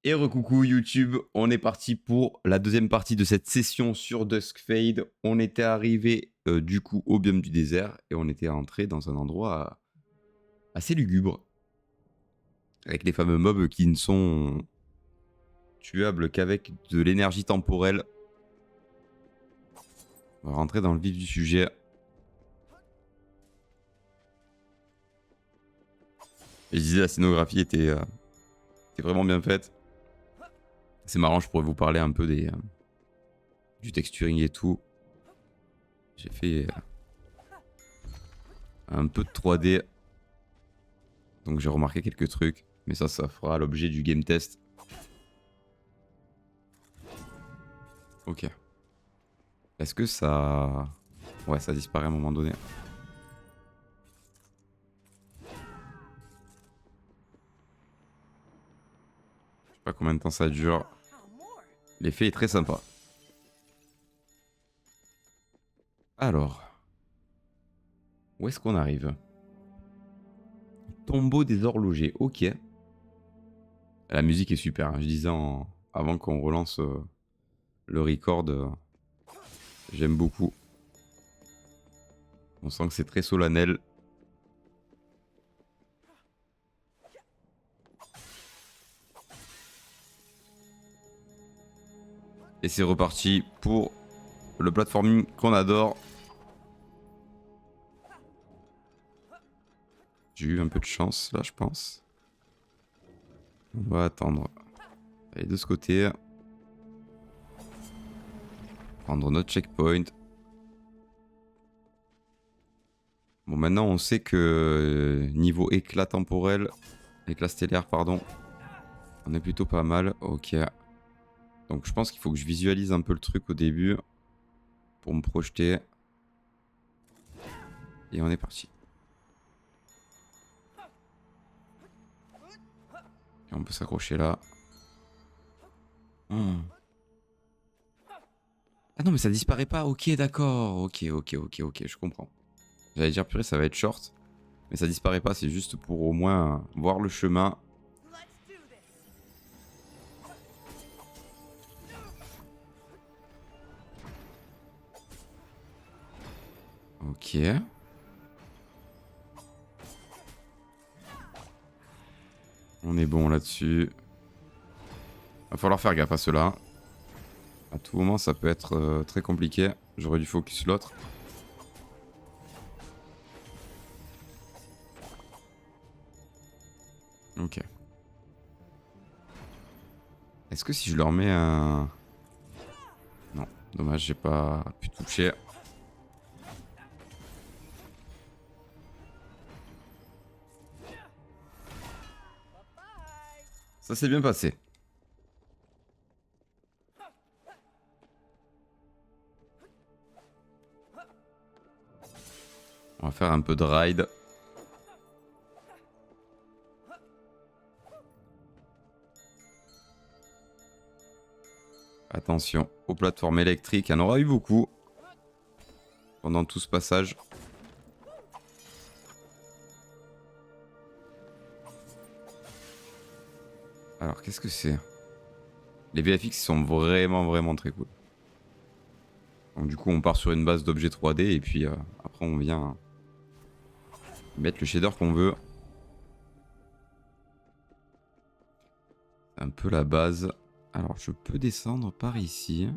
Et recoucou YouTube, on est parti pour la deuxième partie de cette session sur Duskfade. On était arrivé du coup au biome du désert et on était entré dans un endroit assez lugubre. Avec les fameux mobs qui ne sont tuables qu'avec de l'énergie temporelle. On va rentrer dans le vif du sujet. Et je disais, la scénographie était vraiment bien faite. C'est marrant, je pourrais vous parler un peu du texturing et tout. J'ai fait un peu de 3D. Donc j'ai remarqué quelques trucs. Mais ça fera l'objet du game test. Ok. Est-ce que ça... Ouais, ça disparaît à un moment donné. Je sais pas combien de temps ça dure. L'effet est très sympa. Alors... Où est-ce qu'on arrive? Tombeau des horlogers, ok. La musique est super, hein. Je disais avant qu'on relance le record, j'aime beaucoup. On sent que c'est très solennel. Et c'est reparti pour le platforming qu'on adore. J'ai eu un peu de chance là, je pense. On va attendre. Allez, de ce côté. Prendre notre checkpoint. Bon, maintenant on sait que niveau éclat temporel, éclat stellaire, pardon, on est plutôt pas mal. Ok. Donc je pense qu'il faut que je visualise un peu le truc au début pour me projeter. Et on est parti. Et on peut s'accrocher là. Oh. Ah non mais ça disparaît pas. Ok, d'accord. Ok, je comprends. J'allais dire purée, ça va être short. Mais ça disparaît pas, c'est juste pour au moins voir le chemin. Ok. On est bon là-dessus. Va falloir faire gaffe à cela. À tout moment, ça peut être très compliqué. J'aurais dû focus l'autre. Ok. Est-ce que si je leur mets un... Non, dommage, j'ai pas pu toucher. Ça s'est bien passé. On va faire un peu de ride. Attention aux plateformes électriques, il y en aura eu beaucoup pendant tout ce passage. Alors qu'est-ce que c'est? Les VFX sont vraiment très cool. Donc du coup on part sur une base d'objets 3D et puis après on vient mettre le shader qu'on veut. C'est un peu la base. Alors je peux descendre par ici.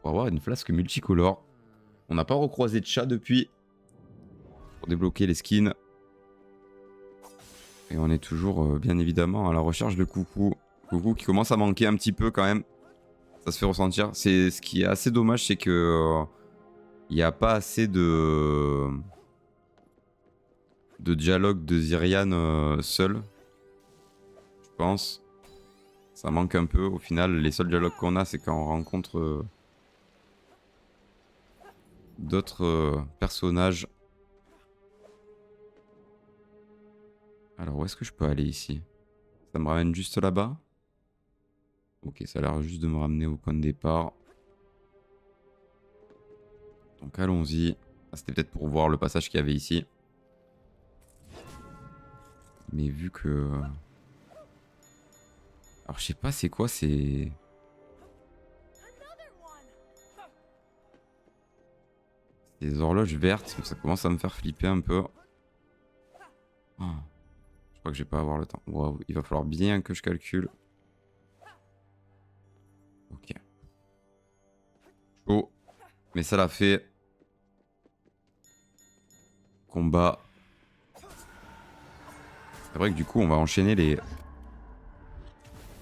Pour avoir une flasque multicolore. On n'a pas recroisé de chat depuis. Pour débloquer les skins. Et on est toujours bien évidemment à la recherche de Coucou. Coucou qui commence à manquer un petit peu quand même. Ça se fait ressentir. C'est ce qui est assez dommage, c'est que il n'y a pas assez de dialogue de Zyrian seul. Je pense. Ça manque un peu. Au final, les seuls dialogues qu'on a, c'est quand on rencontre d'autres personnages. Alors où est-ce que je peux aller ici? Ça me ramène juste là-bas? Ok, ça a l'air juste de me ramener au point de départ. Donc allons-y. Ah, c'était peut-être pour voir le passage qu'il y avait ici. Mais vu que... Alors je sais pas c'est quoi, c'est... Des horloges vertes, ça commence à me faire flipper un peu. Oh, je crois que je vais pas avoir le temps. Waouh, il va falloir bien que je calcule. Ok. Oh, mais ça l'a fait. Combat. C'est vrai que du coup on va enchaîner les...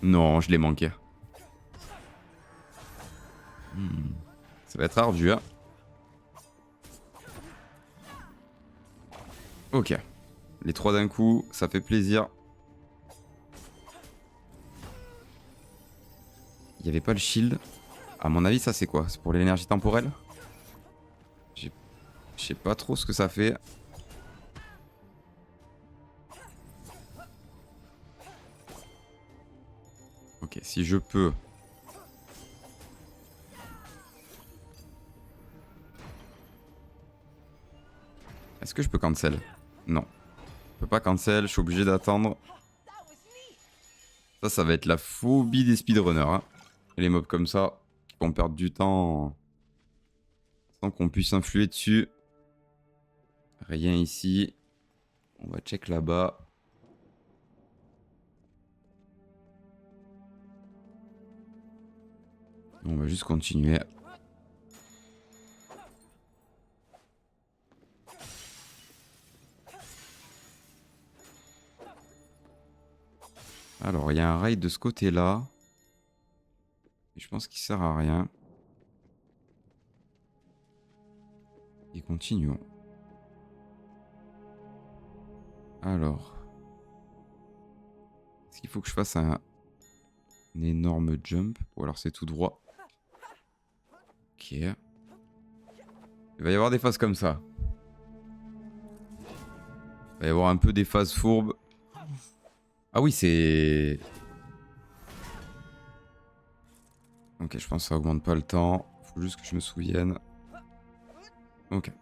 Non, je l'ai manqué. Ça va être ardu, hein. Ok. Les 3 d'un coup, ça fait plaisir. Il n'y avait pas le shield. À mon avis, ça c'est quoi? C'est pour l'énergie temporelle? Je sais pas trop ce que ça fait. Ok, si je peux... Est-ce que je peux cancel? Non. Je peux pas cancel, je suis obligé d'attendre. Ça va être la phobie des speedrunners. Hein. Les mobs comme ça, qui vont perdre du temps sans qu'on puisse influer dessus. Rien ici. On va check là-bas. On va juste continuer. Alors, il y a un raid de ce côté-là. Et je pense qu'il sert à rien. Et continuons. Alors. Est-ce qu'il faut que je fasse un énorme jump? Ou alors c'est tout droit? Ok. Il va y avoir des phases comme ça. Il va y avoir un peu des phases fourbes. Ah oui, c'est... Ok, je pense que ça augmente pas le temps. Faut juste que je me souvienne. Ok.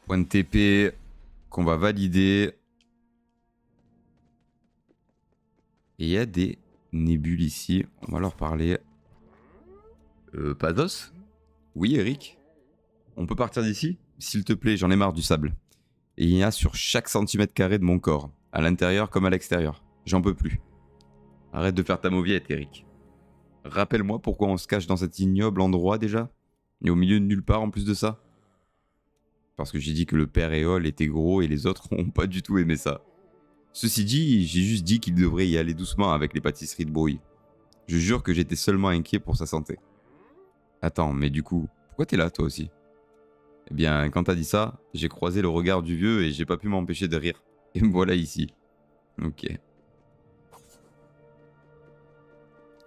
Point de TP qu'on va valider. Et il y a des nébules ici. On va leur parler. Pados? Oui, Eric? On peut partir d'ici? S'il te plaît, j'en ai marre du sable. Et il y en a sur chaque centimètre carré de mon corps. À l'intérieur comme à l'extérieur. J'en peux plus. Arrête de faire ta mauviette, Eric. Rappelle-moi pourquoi on se cache dans cet ignoble endroit déjà. Et au milieu de nulle part en plus de ça. Parce que j'ai dit que le père Éole était gros et les autres ont pas du tout aimé ça. Ceci dit, j'ai juste dit qu'il devrait y aller doucement avec les pâtisseries de bruit. Je jure que j'étais seulement inquiet pour sa santé. Attends, mais du coup, pourquoi t'es là toi aussi? Eh bien, quand t'as dit ça, j'ai croisé le regard du vieux et j'ai pas pu m'empêcher de rire. Et me voilà ici. Ok.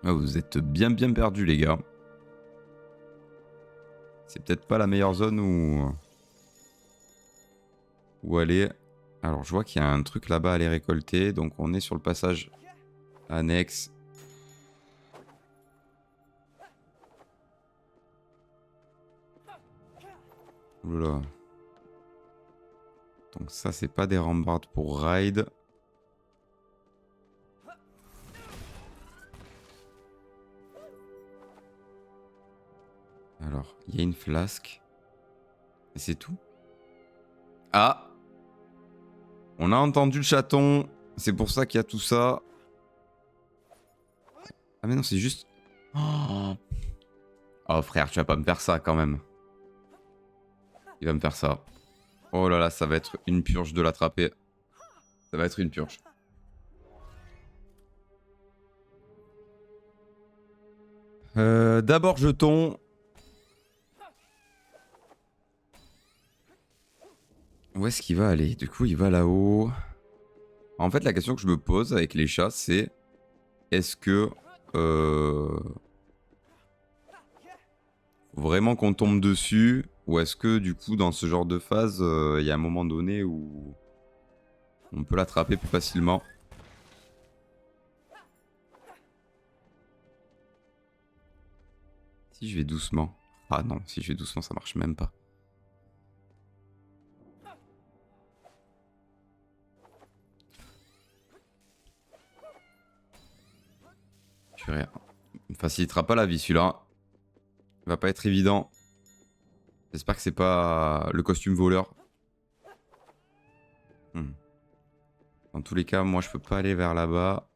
Ah, vous êtes bien perdus les gars. C'est peut-être pas la meilleure zone où aller. Alors je vois qu'il y a un truc là-bas à aller récolter. Donc on est sur le passage annexe. Oula. Donc ça c'est pas des rambardes pour ride. Alors, il y a une flasque. Et c'est tout. Ah! On a entendu le chaton. C'est pour ça qu'il y a tout ça. Ah mais non, c'est juste... Oh. Oh frère, tu vas pas me faire ça quand même. Il va me faire ça. Oh là là, ça va être une purge de l'attraper. Ça va être une purge. D'abord jeton. Où est-ce qu'il va aller? Du coup, il va là-haut. En fait, la question que je me pose avec les chats, c'est... Est-ce que... Vraiment qu'on tombe dessus? Ou est-ce que, du coup, dans ce genre de phase, il y a un moment donné où... On peut l'attraper plus facilement? Si je vais doucement. Ah non, si je vais doucement, ça marche même pas. Purée. Il me facilitera pas la vie celui-là. Il va pas être évident. J'espère que c'est pas le costume voleur. Dans tous les cas, moi je peux pas aller vers là-bas.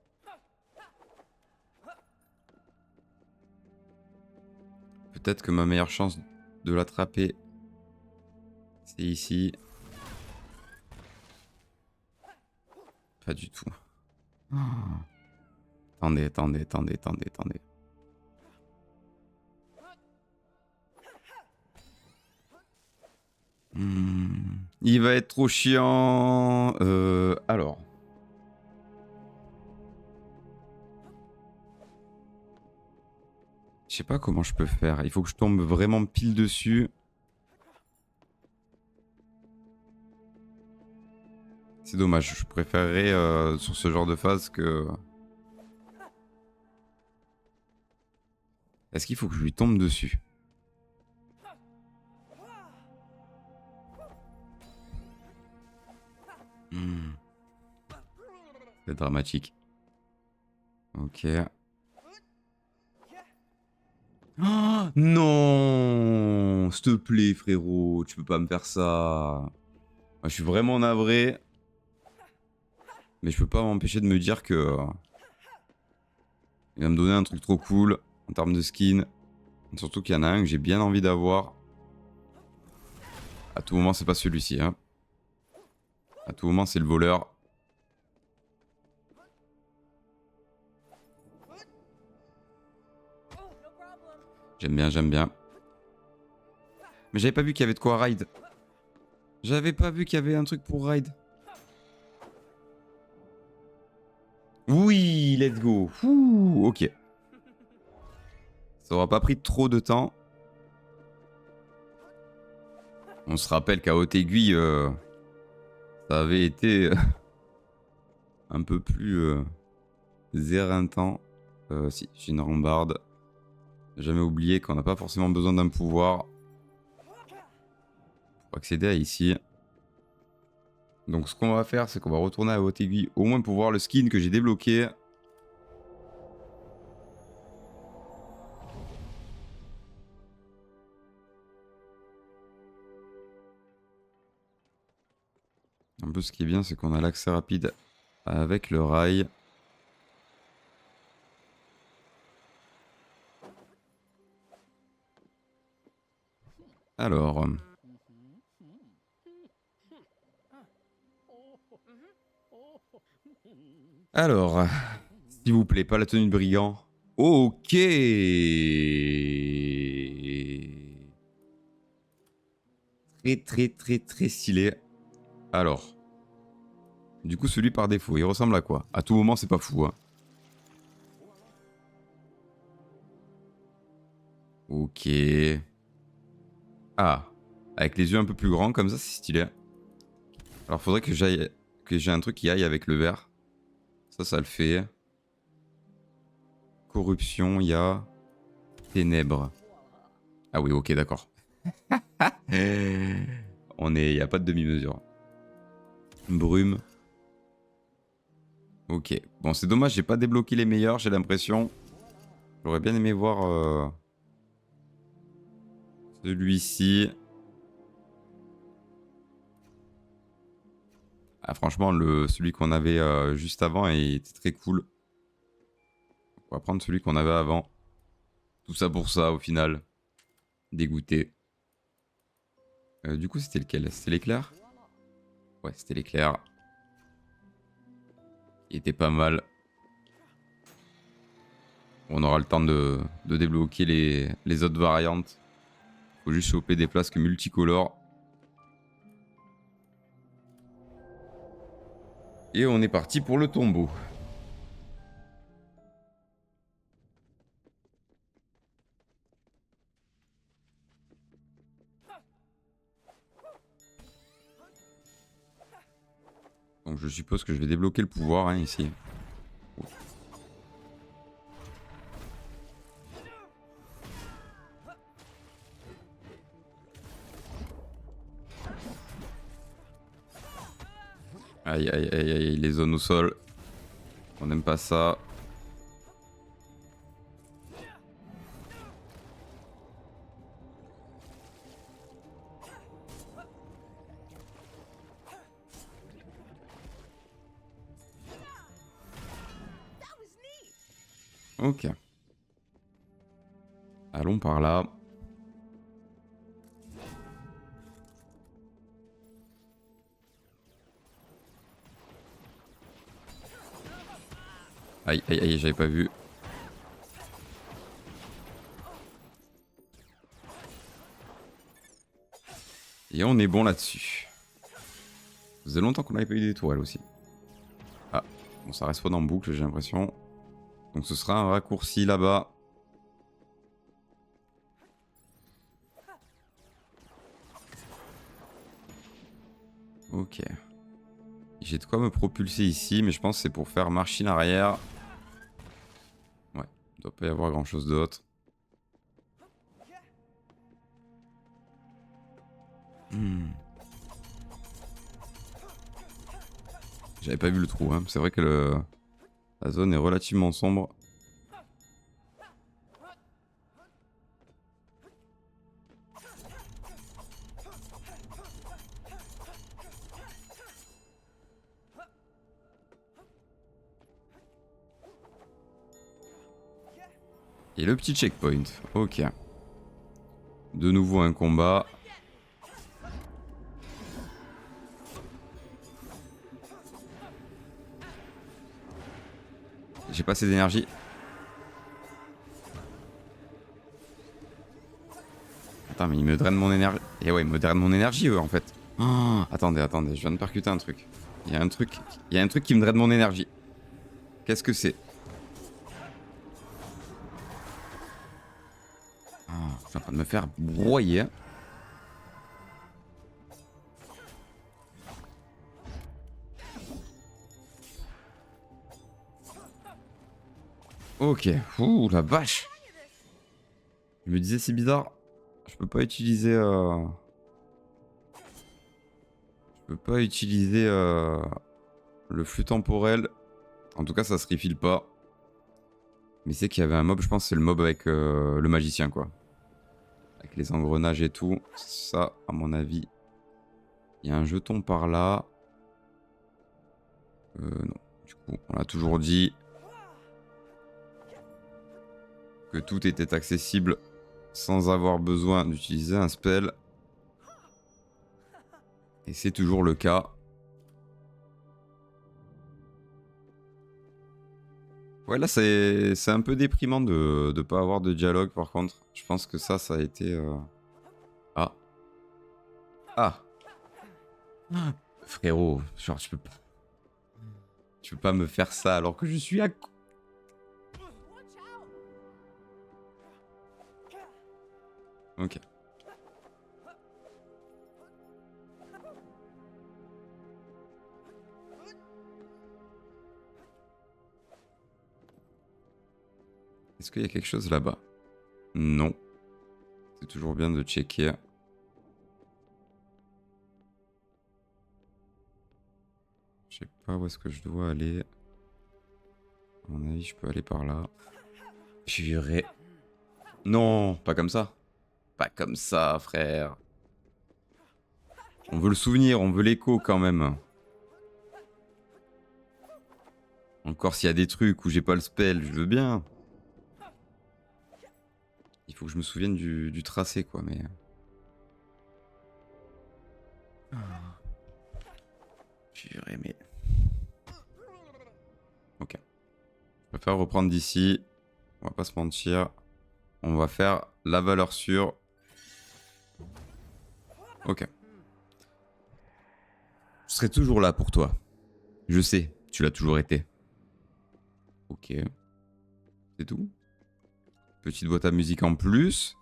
Peut-être que ma meilleure chance de l'attraper, c'est ici. Pas du tout. Oh. Attendez, attendez, attendez, attendez, attendez. Il va être trop chiant. Alors. Je sais pas comment je peux faire. Il faut que je tombe vraiment pile dessus. C'est dommage. Je préférerais sur ce genre de phase que... Est-ce qu'il faut que je lui tombe dessus? C'est dramatique. Ok. Oh, non, s'il te plaît, frérot, tu peux pas me faire ça. Moi, je suis vraiment navré. Mais je peux pas m'empêcher de me dire que... il va me donner un truc trop cool en termes de skin. Surtout qu'il y en a un que j'ai bien envie d'avoir. À tout moment, c'est pas celui-ci. Hein. À tout moment, c'est le voleur. J'aime bien, j'aime bien. Mais j'avais pas vu qu'il y avait de quoi ride. J'avais pas vu qu'il y avait un truc pour ride. Oui, let's go. Ouh, ok. Ça aura pas pris trop de temps. On se rappelle qu'à Haute Aiguille, ça avait été un peu plus éreintant. Si, j'ai une rambarde. Jamais oublié qu'on n'a pas forcément besoin d'un pouvoir pour accéder à ici. Donc ce qu'on va faire, c'est qu'on va retourner à Haute Aiguille, au moins pour voir le skin que j'ai débloqué. Un peu ce qui est bien, c'est qu'on a l'accès rapide avec le rail. Alors... Alors, s'il vous plaît, pas la tenue de brigand. Ok. Très stylé. Alors. Du coup, celui par défaut, il ressemble à quoi? À tout moment, c'est pas fou, hein. Ok. Ah. Avec les yeux un peu plus grands, comme ça, c'est stylé. Alors, faudrait que j'aille... que j'ai un truc qui aille avec le vert. Ça le fait. Corruption, il y a... Ténèbres. Ah oui, ok, d'accord. On est... Il n'y a pas de demi-mesure. Brume. Ok. Bon, c'est dommage, j'ai pas débloqué les meilleurs, j'ai l'impression. J'aurais bien aimé voir... celui-ci. Ah, franchement, celui qu'on avait juste avant était très cool. On va prendre celui qu'on avait avant. Tout ça pour ça, au final. Dégoûté. Du coup, c'était lequel? C'était l'éclair? Ouais, c'était l'éclair. Il était pas mal. On aura le temps de débloquer les autres variantes. Faut juste choper des flasques multicolores. Et on est parti pour le tombeau. Donc je suppose que je vais débloquer le pouvoir hein, ici. Aïe aïe aïe aïe, les zones au sol. On n'aime pas ça. Ok. Allons par là. Aïe, aïe, aïe, j'avais pas vu. Et on est bon là-dessus. Ça faisait longtemps qu'on n'avait pas eu d'étoiles aussi. Ah, bon, ça reste pas en boucle, j'ai l'impression. Donc ce sera un raccourci là-bas. Ok. J'ai de quoi me propulser ici, mais je pense que c'est pour faire machine arrière. Ouais, il doit pas y avoir grand-chose d'autre. J'avais pas vu le trou, hein. C'est vrai que la zone est relativement sombre. Et le petit checkpoint, ok. De nouveau un combat. J'ai pas assez d'énergie. Attends, mais il me draine mon énergie. Et ouais, il me draine mon énergie, eux, en fait. Oh, attendez, attendez, je viens de percuter un truc. Il y a un truc qui me draine mon énergie. Qu'est-ce que c'est? Oh, je suis en train de me faire broyer. Ok, ouh la vache. Je me disais c'est bizarre. Je peux pas utiliser le flux temporel. En tout cas ça se refill pas. Mais c'est qu'il y avait un mob, je pense que c'est le mob avec le magicien quoi. Avec les engrenages et tout. Ça à mon avis. Il y a un jeton par là. Non. Du coup on a toujours dit que tout était accessible sans avoir besoin d'utiliser un spell. Et c'est toujours le cas. Ouais, là, c'est un peu déprimant de ne pas avoir de dialogue, par contre. Je pense que ça a été... Ah. Ah. Ah. Frérot, genre, tu peux pas me faire ça alors que je suis à... Ok. Est-ce qu'il y a quelque chose là-bas? Non. C'est toujours bien de checker. Je sais pas où est-ce que je dois aller. À mon avis, je peux aller par là. Purée. Non, pas comme ça. Pas comme ça, frère. On veut le souvenir, on veut l'écho quand même. Encore s'il y a des trucs où j'ai pas le spell, je veux bien. Il faut que je me souvienne du tracé, quoi, mais... Purée, mais... Ok. Je préfère reprendre d'ici. On va pas se mentir. On va faire la valeur sûre. Ok. Je serai toujours là pour toi. Je sais, tu l'as toujours été. Ok. C'est tout. Petite boîte à musique en plus.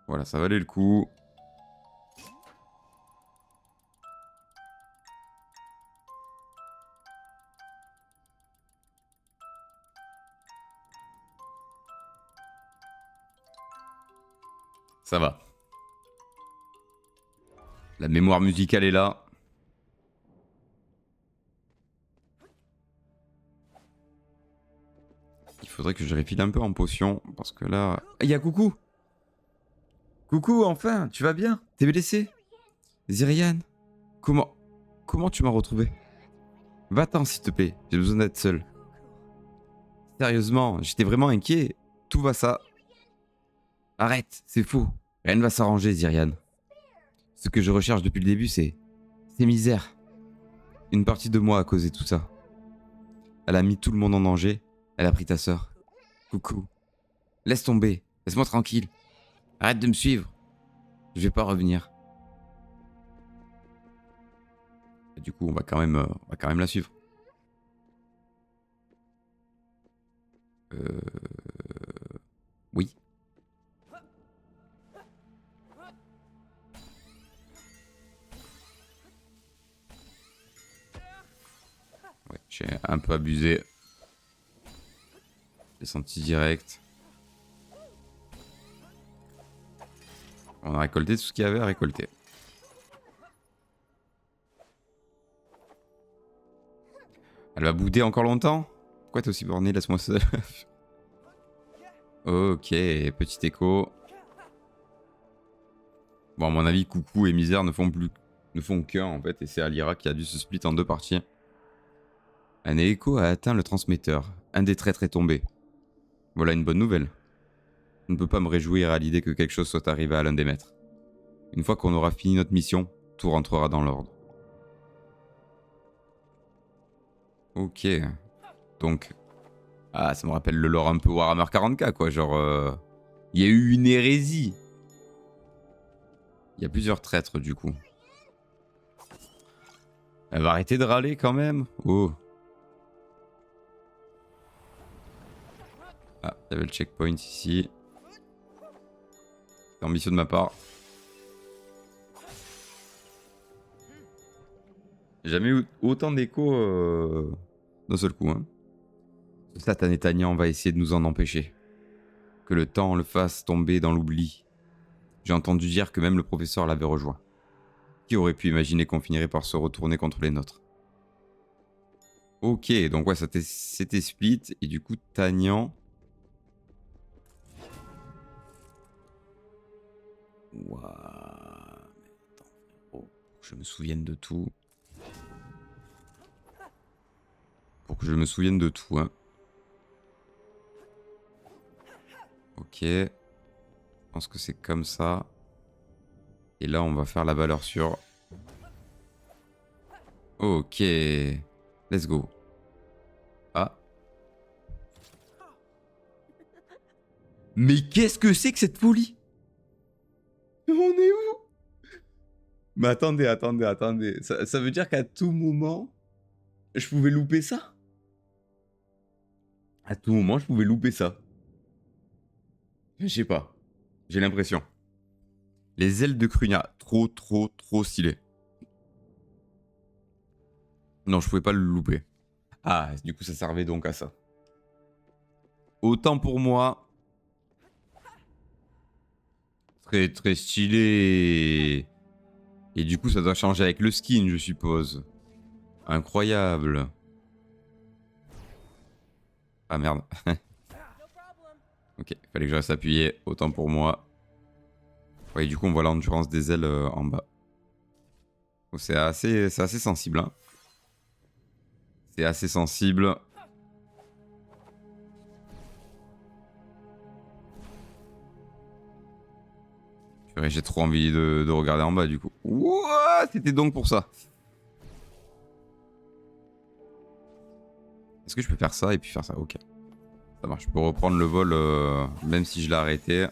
Voilà, ça valait le coup. Ça va. La mémoire musicale est là. Il faudrait que je refile un peu en potion. Parce que là... Il y a Coucou. Coucou, enfin, tu vas bien? T'es blessé? Zyrian, comment tu m'as retrouvé? Va-t'en s'il te plaît, j'ai besoin d'être seul. Sérieusement, j'étais vraiment inquiet. Tout va ça. Arrête, c'est faux. Rien ne va s'arranger, Zyrian. Ce que je recherche depuis le début, c'est misère. Une partie de moi a causé tout ça. Elle a mis tout le monde en danger. Elle a pris ta sœur. Coucou. Laisse tomber. Laisse-moi tranquille. Arrête de me suivre. Je vais pas revenir. Et du coup, on va quand même la suivre. Oui. Ouais, j'ai un peu abusé. J'ai senti direct. On a récolté tout ce qu'il y avait à récolter. Elle va bouder encore longtemps? Pourquoi t'es aussi borné? Laisse-moi seul. Ok, petit écho. Bon, à mon avis, Coucou et Misère ne font qu'un en fait, et c'est Alira qui a dû se split en deux parties. Un écho a atteint le transmetteur. Un des traîtres est tombé. Voilà une bonne nouvelle. Je ne peux pas me réjouir à l'idée que quelque chose soit arrivé à l'un des maîtres. Une fois qu'on aura fini notre mission, tout rentrera dans l'ordre. Ok. Donc... Ah, ça me rappelle le lore un peu Warhammer 40k, quoi. Genre... Il y a eu une hérésie. Il y a plusieurs traîtres, du coup. Elle va arrêter de râler, quand même. Oh. Ah, il y avait le checkpoint ici. C'est ambitieux de ma part. J'ai jamais eu autant d'écho d'un seul coup. Hein. Ce satané Tanian va essayer de nous en empêcher. Que le temps le fasse tomber dans l'oubli. J'ai entendu dire que même le professeur l'avait rejoint. Qui aurait pu imaginer qu'on finirait par se retourner contre les nôtres? Ok, donc ouais, c'était split. Et du coup, Tanian... Ouah... Oh, que je me souvienne de tout. Pour que je me souvienne de tout, hein. Ok. Je pense que c'est comme ça. Et là, on va faire la valeur sûre. Ok. Let's go. Ah. Mais qu'est-ce que c'est que cette folie? On est où? Mais attendez. Ça veut dire qu'à tout moment, je pouvais louper ça? À tout moment, je pouvais louper ça. Je sais pas. J'ai l'impression. Les ailes de Crunia. Trop stylé. Non, je pouvais pas le louper. Ah, du coup, ça servait donc à ça. Autant pour moi. Très stylé. Et du coup, ça doit changer avec le skin, je suppose. Incroyable. Ah merde. Ok, fallait que je reste appuyé. Autant pour moi. Ouais, du coup, on voit l'endurance des ailes en bas. Oh, c'est assez sensible. Hein. C'est assez sensible. J'ai trop envie de regarder en bas, du coup. Ouah, c'était donc pour ça. Est-ce que je peux faire ça et puis faire ça? Ok. Ça marche. Je peux reprendre le vol même si je l'ai arrêté.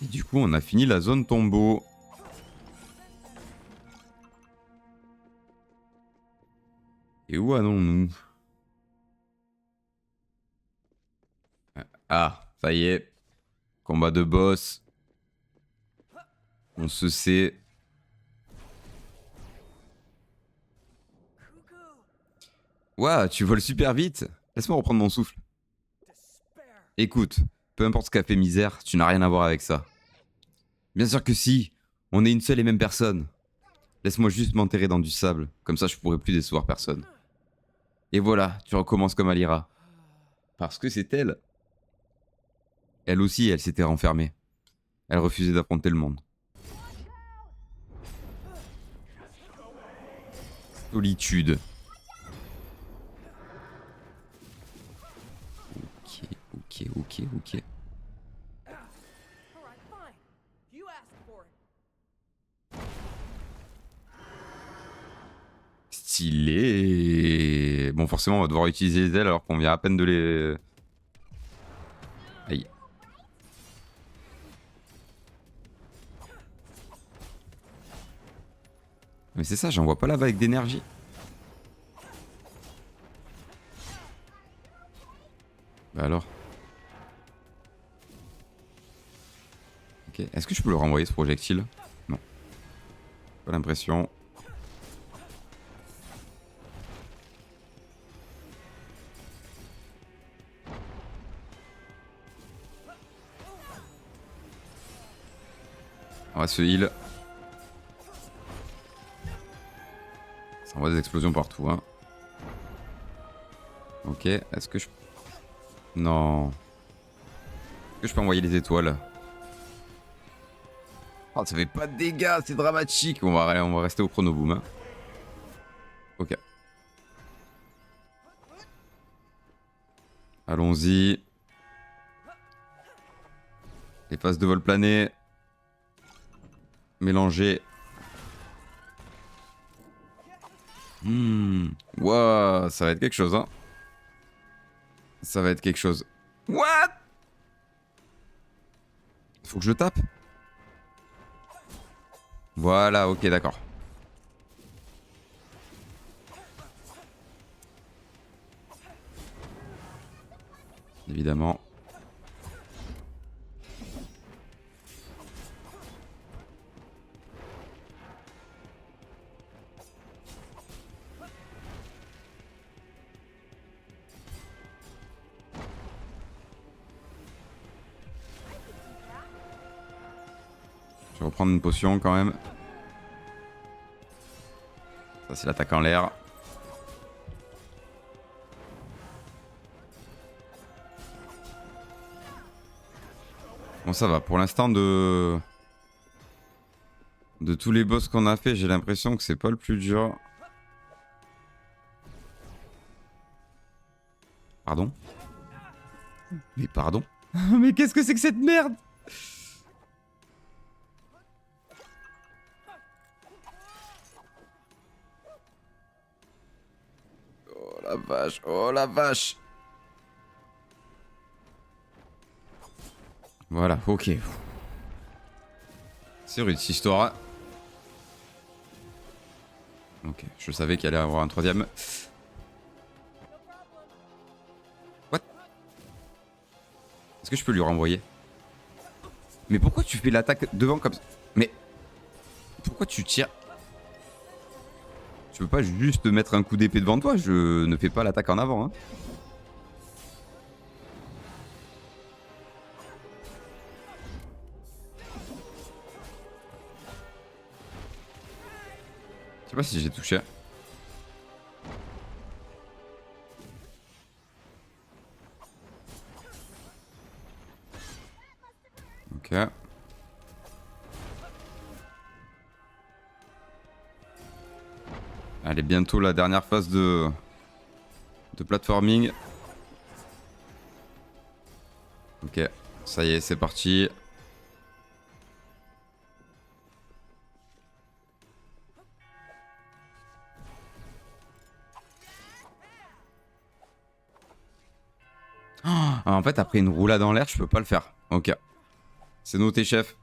Et du coup, on a fini la zone tombeau. Et où allons-nous? Ah, ça y est. Combat de boss. On se sait. Ouah, tu voles super vite. Laisse-moi reprendre mon souffle. Écoute, peu importe ce qu'a fait Misère, tu n'as rien à voir avec ça. Bien sûr que si. On est une seule et même personne. Laisse-moi juste m'enterrer dans du sable. Comme ça, je pourrai plus décevoir personne. Et voilà, tu recommences comme Alira. Parce que c'est elle. Elle aussi, elle s'était renfermée. Elle refusait d'affronter le monde. Solitude. Ok. Stylé. Bon, forcément, on va devoir utiliser les ailes alors qu'on vient à peine de les... Aïe. Mais c'est ça, j'envoie pas la vague d'énergie. Bah alors. Ok, est-ce que je peux le renvoyer ce projectile? Non. Pas l'impression. On va se heal. Ça envoie des explosions partout, hein. Ok, est-ce que je... Non. Est-ce que je peux envoyer les étoiles? Oh, ça fait pas de dégâts, c'est dramatique. On va rester au chronoboom, hein. Ok. Allons-y. Les phases de vol plané. Mélanger. Wow, ça va être quelque chose, hein. Ça va être quelque chose. What? Faut que je tape? Voilà, ok, d'accord. Évidemment. Je vais reprendre une potion quand même. Ça, c'est l'attaque en l'air. Bon, ça va. Pour l'instant, de tous les boss qu'on a fait, j'ai l'impression que c'est pas le plus dur. Pardon? Mais pardon? Mais qu'est-ce que c'est que cette merde? Oh la vache, oh la vache. Voilà, ok. C'est rude cette histoire. Ok, je savais qu'il allait y avoir un troisième. What? Est-ce que je peux lui renvoyer? Mais pourquoi tu fais l'attaque devant comme ça? Mais pourquoi tu tires? Tu peux pas juste mettre un coup d'épée devant toi? Je ne fais pas l'attaque en avant, hein. Je sais pas si j'ai touché. Ok. Allez, bientôt la dernière phase de platforming. Ok, ça y est, c'est parti. Ah, en fait, après une roulade dans l'air, je peux pas le faire. Ok. C'est noté, chef.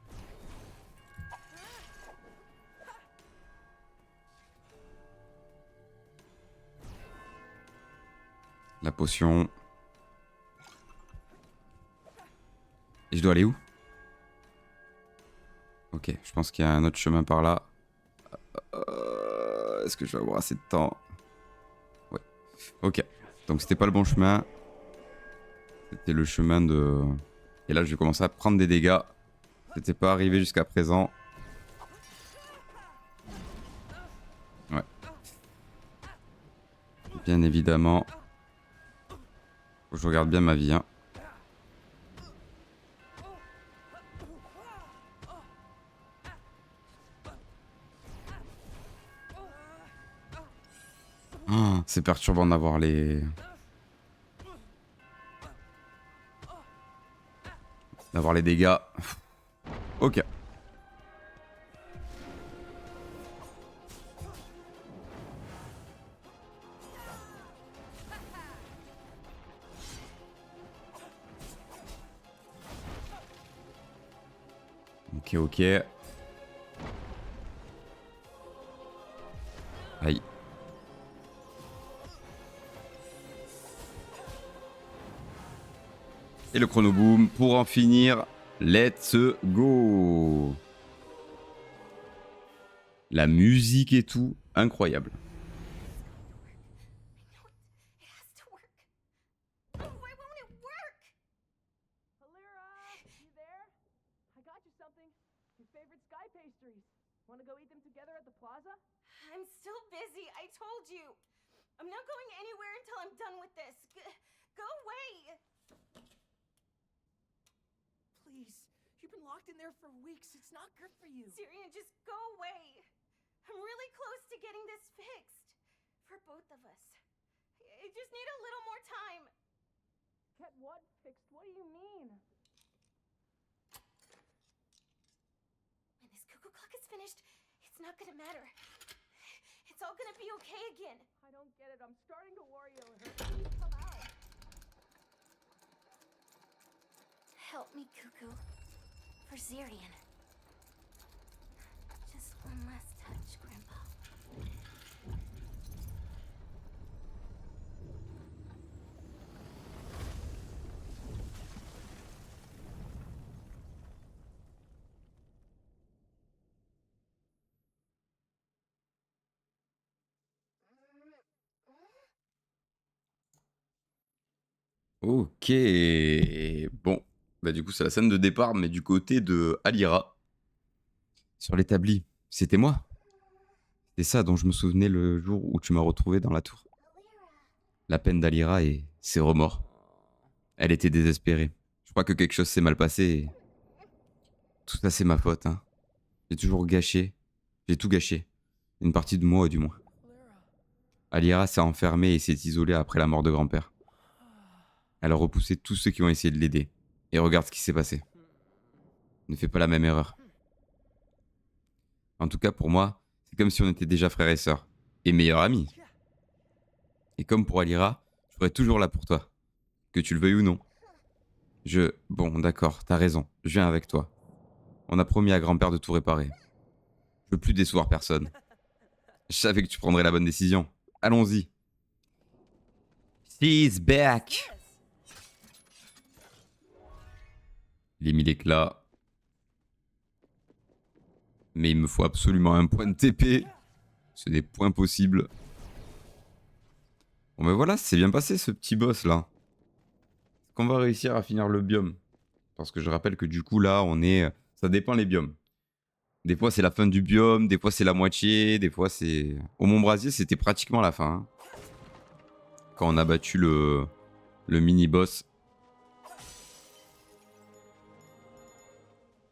La potion. Et je dois aller où? Ok, je pense qu'il y a un autre chemin par là. Est-ce que je vais avoir assez de temps? Ouais. Ok. Donc c'était pas le bon chemin. C'était le chemin de... Et là, je vais commencer à prendre des dégâts. C'était pas arrivé jusqu'à présent. Ouais. Bien évidemment. Faut que je regarde bien ma vie, hein. Oh, c'est perturbant d'avoir les... D'avoir les dégâts. Ok. Ok, ok. Aïe. Et le chrono boom pour en finir. Let's go. La musique et tout, incroyable. Want to go eat them together at the plaza? I'm still busy, I told you. I'm not going anywhere until I'm done with this. Go away! Please, you've been locked in there for weeks. It's not good for you. Syrian, just go away. I'm really close to getting this fixed. For both of us. I just need a little more time. Get what fixed? What do you mean? When this cuckoo clock is finished, it's not gonna matter. It's all gonna be okay again. I don't get it. I'm starting to worry over her. Please come out. Help me, Cuckoo. For Syrian. Just one last touch, Grandpa. Ok. Bon. Bah du coup, c'est la scène de départ, mais du côté de Alira. Sur l'établi. C'était moi. C'est ça dont je me souvenais le jour où tu m'as retrouvé dans la tour. La peine d'Alira et ses remords. Elle était désespérée. Je crois que quelque chose s'est mal passé et... Tout ça, c'est ma faute, hein. J'ai toujours gâché. J'ai tout gâché. Une partie de moi, du moins. Alira s'est enfermée et s'est isolée après la mort de grand-père. Elle a repoussé tous ceux qui ont essayé de l'aider. Et regarde ce qui s'est passé. Ne fais pas la même erreur. En tout cas, pour moi, c'est comme si on était déjà frères et sœurs. Et meilleurs amis. Et comme pour Alira, je serai toujours là pour toi. Que tu le veuilles ou non. Bon, d'accord, t'as raison. Je viens avec toi. On a promis à grand-père de tout réparer. Je veux plus décevoir personne. Je savais que tu prendrais la bonne décision. Allons-y. She's back. Il est mis l'éclat. Mais il me faut absolument un point de TP. Ce n'est point possible. Bon ben voilà, c'est bien passé ce petit boss là. Est-ce qu'on va réussir à finir le biome? Parce que je rappelle que du coup là, on est... Ça dépend les biomes. Des fois c'est la fin du biome, des fois c'est la moitié, des fois c'est... Au Mont-Brasier, c'était pratiquement la fin. Hein. Quand on a battu le mini-boss.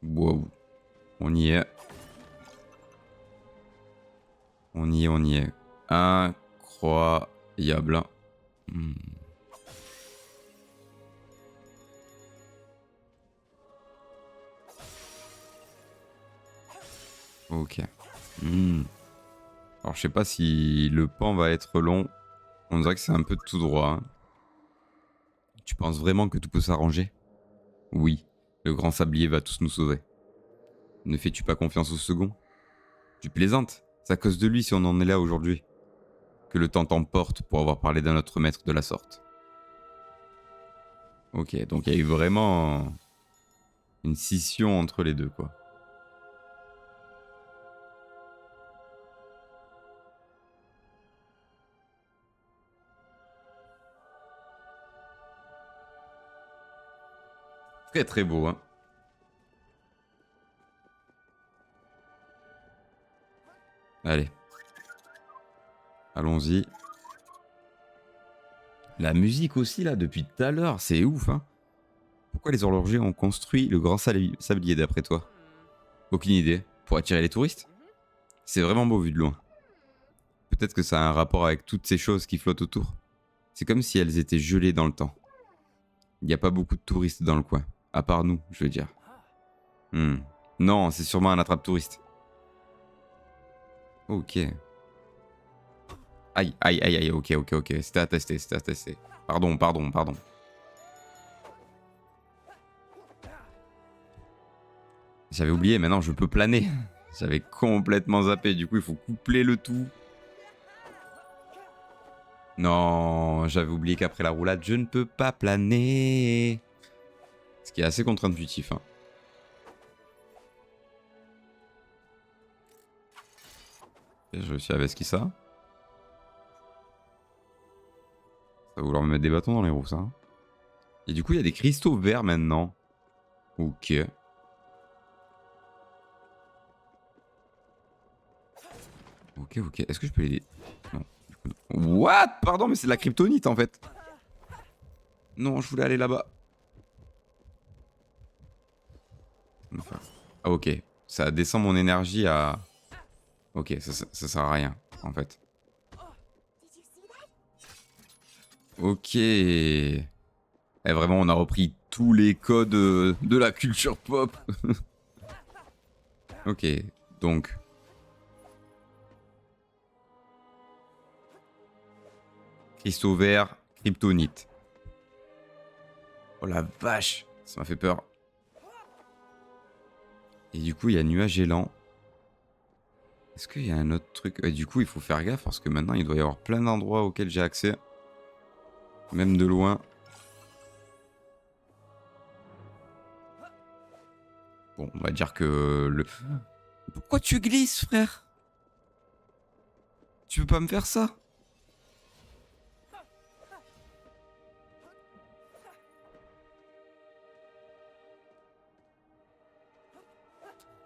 Wow. On y est. On y est, on y est. Incroyable. Hmm. Ok. Hmm. Alors je sais pas si le pan va être long. On dirait que c'est un peu tout droit. Hein. Tu penses vraiment que tout peut s'arranger? Oui, le grand sablier va tous nous sauver. Ne fais-tu pas confiance au second? Tu plaisantes? C'est à cause de lui si on en est là aujourd'hui. Que le temps t'emporte pour avoir parlé d'un autre maître de la sorte. Ok, donc il y a eu vraiment une scission entre les deux, quoi. Très très beau, hein. Allez. Allons-y. La musique aussi, là, depuis tout à l'heure, c'est ouf, hein. Pourquoi les horlogers ont construit le grand sablier d'après toi? Aucune idée. Pour attirer les touristes? C'est vraiment beau vu de loin. Peut-être que ça a un rapport avec toutes ces choses qui flottent autour. C'est comme si elles étaient gelées dans le temps. Il n'y a pas beaucoup de touristes dans le coin. À part nous, je veux dire. Non, c'est sûrement un attrape-touriste. Ok. Aïe, aïe, aïe, aïe, ok. C'était à tester, Pardon. J'avais oublié, maintenant je peux planer. J'avais complètement zappé, du coup il faut coupler le tout. Non, j'avais oublié qu'après la roulade, je ne peux pas planer. Ce qui est assez contre-intuitif. Hein. Je réussi à vesquiller ça. Ça va vouloir me mettre des bâtons dans les roues, ça. Et du coup, il y a des cristaux verts maintenant. Ok. Ok. Est-ce que je peux les... Non. What? Pardon, mais c'est de la kryptonite en fait. Non, je voulais aller là-bas. Ah ok. Ça descend mon énergie à... Ok, ça sert à rien en fait. Ok. Eh, vraiment, on a repris tous les codes de la culture pop. Ok, donc... Cristaux verts, kryptonite. Oh la vache, ça m'a fait peur. Et du coup, il y a nuage élan. Est-ce qu'il y a un autre truc? Du coup, il faut faire gaffe parce que maintenant, il doit y avoir plein d'endroits auxquels j'ai accès. Même de loin. Bon, on va dire que le... Pourquoi tu glisses, frère? Tu veux pas me faire ça?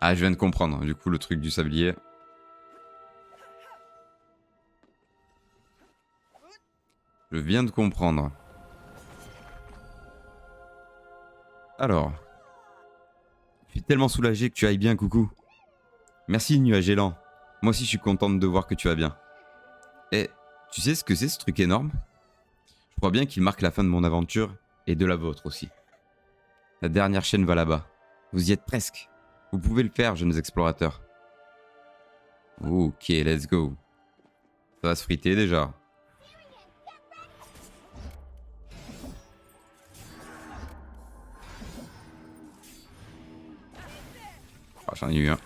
Ah, je viens de comprendre, du coup, le truc du sablier. Je viens de comprendre. Alors. Je suis tellement soulagé que tu ailles bien, coucou. Merci, nuage élan. Moi aussi, je suis contente de voir que tu vas bien. Et tu sais ce que c'est, ce truc énorme? Je crois bien qu'il marque la fin de mon aventure et de la vôtre aussi. La dernière chaîne va là-bas. Vous y êtes presque. Vous pouvez le faire, jeunes explorateurs. Ok, let's go. Ça va se friter déjà. Ah, j'en ai eu un.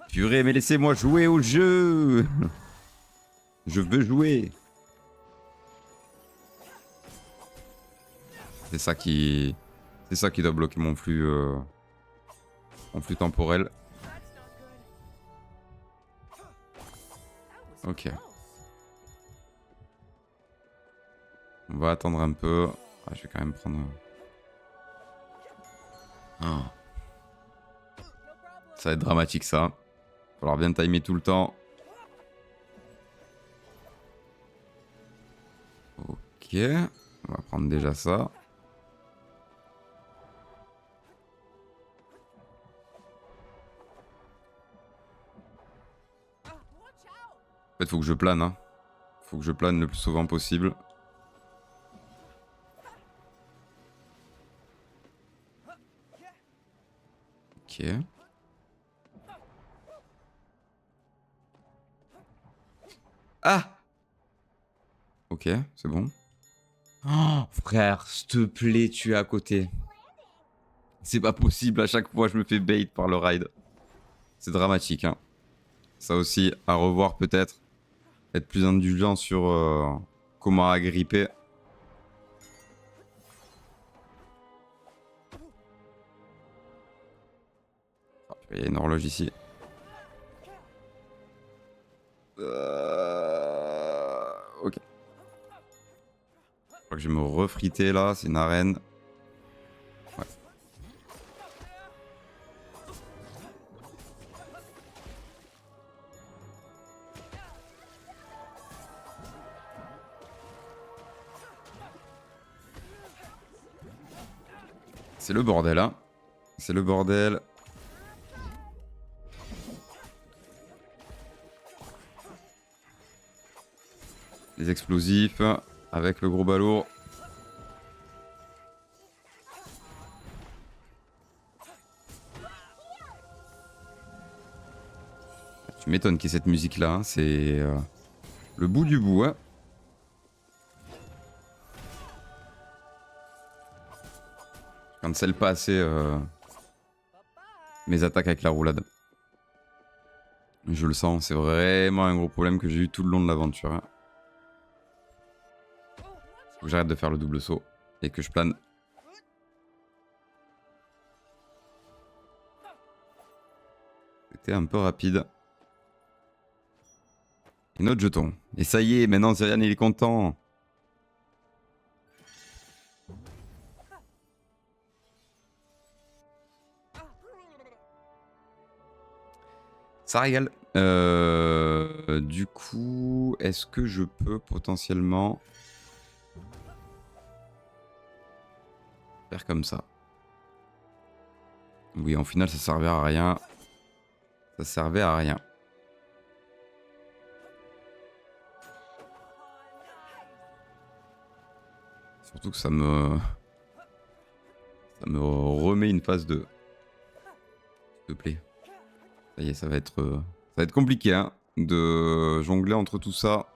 Purée, mais laissez-moi jouer au jeu. Je veux jouer. C'est ça qui doit bloquer mon flux temporel. Ok. On va attendre un peu. Ah, je vais quand même prendre... Oh. Ça va être dramatique ça. Il va falloir bien timer tout le temps. Ok. On va prendre déjà ça. En fait, faut que je plane. Hein. Faut que je plane le plus souvent possible. Ok. Ah! Ok, c'est bon. Oh, frère, s'il te plaît, tu es à côté. C'est pas possible, à chaque fois je me fais bait par le ride. C'est dramatique, hein. Ça aussi, à revoir peut-être. Être plus indulgent sur comment agripper. Oh, il y a une horloge ici. Ok. Je crois que je vais me refriter là, c'est une arène. Ouais. C'est le bordel, hein. C'est le bordel. les explosifs avec le gros ballot. Tu m'étonnes qu'il y ait cette musique là, hein. C'est le bout du bout. Hein. Je cancelle pas assez mes attaques avec la roulade. Je le sens, c'est vraiment un gros problème que j'ai eu tout le long de l'aventure. Hein. Faut que j'arrête de faire le double saut et que je plane. C'était un peu rapide. Et notre jeton. Et ça y est, maintenant Zyrian il est content. Ça régale. Du coup, est-ce que je peux potentiellement faire comme ça? Oui, en final, ça servait à rien. Ça servait à rien. Surtout que ça me remet une phase de... S'il te plaît. Ça y est, ça va être compliqué hein, de jongler entre tout ça.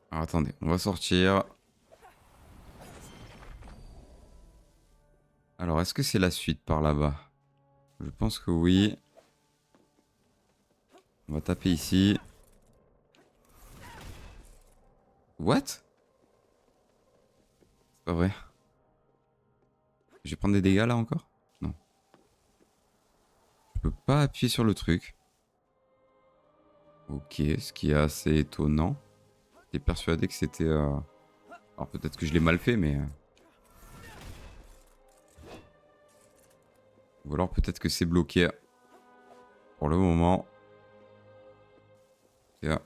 Alors attendez, on va sortir. Alors est-ce que c'est la suite par là-bas? Je pense que oui. On va taper ici. What? C'est pas vrai. Je vais prendre des dégâts là encore? Non. Je peux pas appuyer sur le truc. Ok, ce qui est assez étonnant. J'étais persuadé que c'était... Alors peut-être que je l'ai mal fait, mais... Ou alors peut-être que c'est bloqué. Pour le moment. Ok.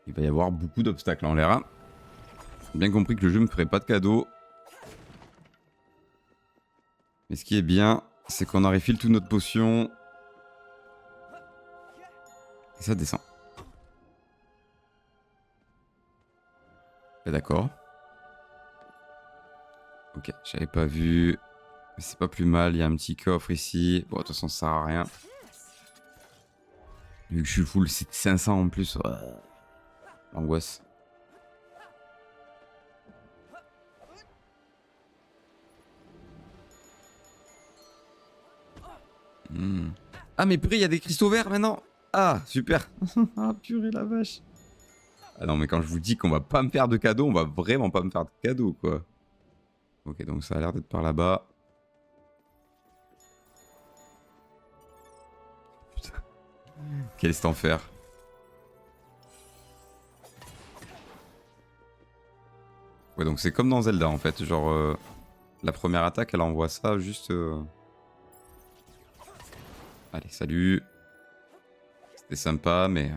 Il va y avoir beaucoup d'obstacles en l'air. J'ai bien compris que le jeu me ferait pas de cadeau. Mais ce qui est bien, c'est qu'on a refill toute notre potion. Et ça descend. D'accord. Ok, j'avais pas vu. Mais c'est pas plus mal, il y a un petit coffre ici. Bon, de toute façon, ça sert à rien. Vu que je suis full 500 en plus. Ouais. L'angoisse. Ah, mais purée, il y a des cristaux verts maintenant. Ah, super. Ah, purée, la vache. Ah non, mais quand je vous dis qu'on va pas me faire de cadeaux, on va vraiment pas me faire de cadeaux, quoi. Ok, donc ça a l'air d'être par là-bas. Putain. Quel est enfer. Ouais, donc c'est comme dans Zelda, en fait. Genre, la première attaque, elle envoie ça juste... Allez, salut. C'était sympa, mais...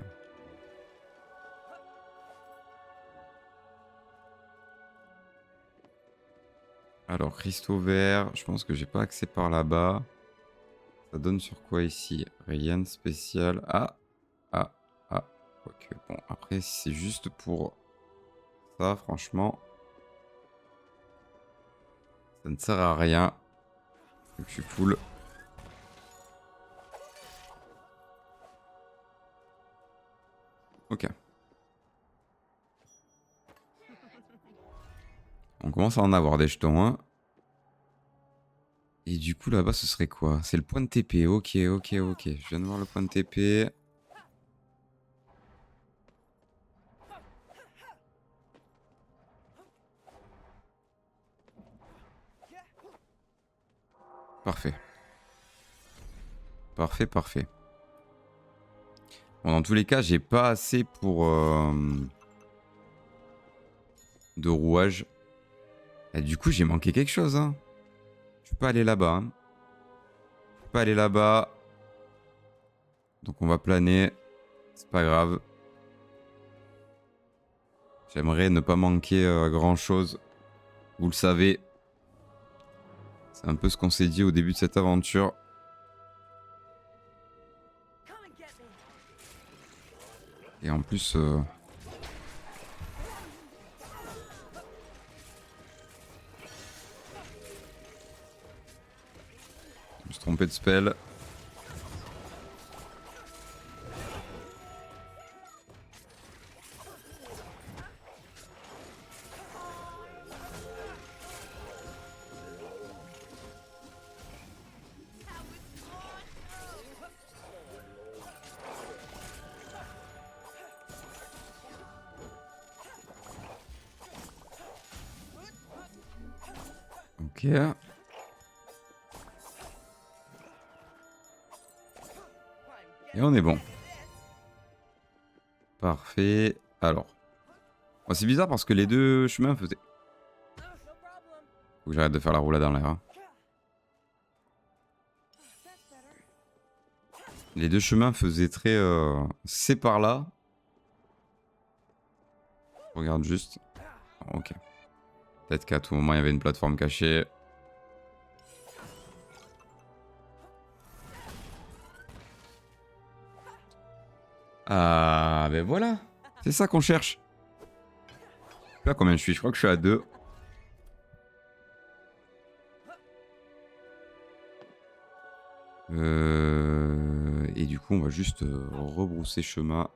Alors, cristaux verts, je pense que j'ai pas accès par là-bas. Ça donne sur quoi ici? Rien de spécial. Ah, ah, ah. Ok, bon, après, si c'est juste pour ça, franchement, ça ne sert à rien. Donc, je suis full. Ok. On commence à en avoir des jetons, hein. Et du coup, là-bas, ce serait quoi? C'est le point de TP. Ok, ok, ok. Je viens de voir le point de TP. Parfait. Parfait, parfait. Bon, dans tous les cas, j'ai pas assez pour... de rouage. Et du coup, j'ai manqué quelque chose. Hein. Je peux pas aller là-bas. Hein. Je peux pas aller là-bas. Donc on va planer. C'est pas grave. J'aimerais ne pas manquer grand-chose. Vous le savez. C'est un peu ce qu'on s'est dit au début de cette aventure. Et en plus... je me suis trompé de spell. Ok. Et on est bon. Parfait. Alors. Bon, c'est bizarre parce que les deux chemins faisaient... Faut que j'arrête de faire la roulade dans l'air. Hein. Les deux chemins faisaient très... c'est par là. Regarde juste. Ok. Peut-être qu'à tout moment il y avait une plateforme cachée. Ah ben voilà. C'est ça qu'on cherche. Je sais pas combien je suis. Je crois que je suis à 2. Et du coup on va juste rebrousser chemin.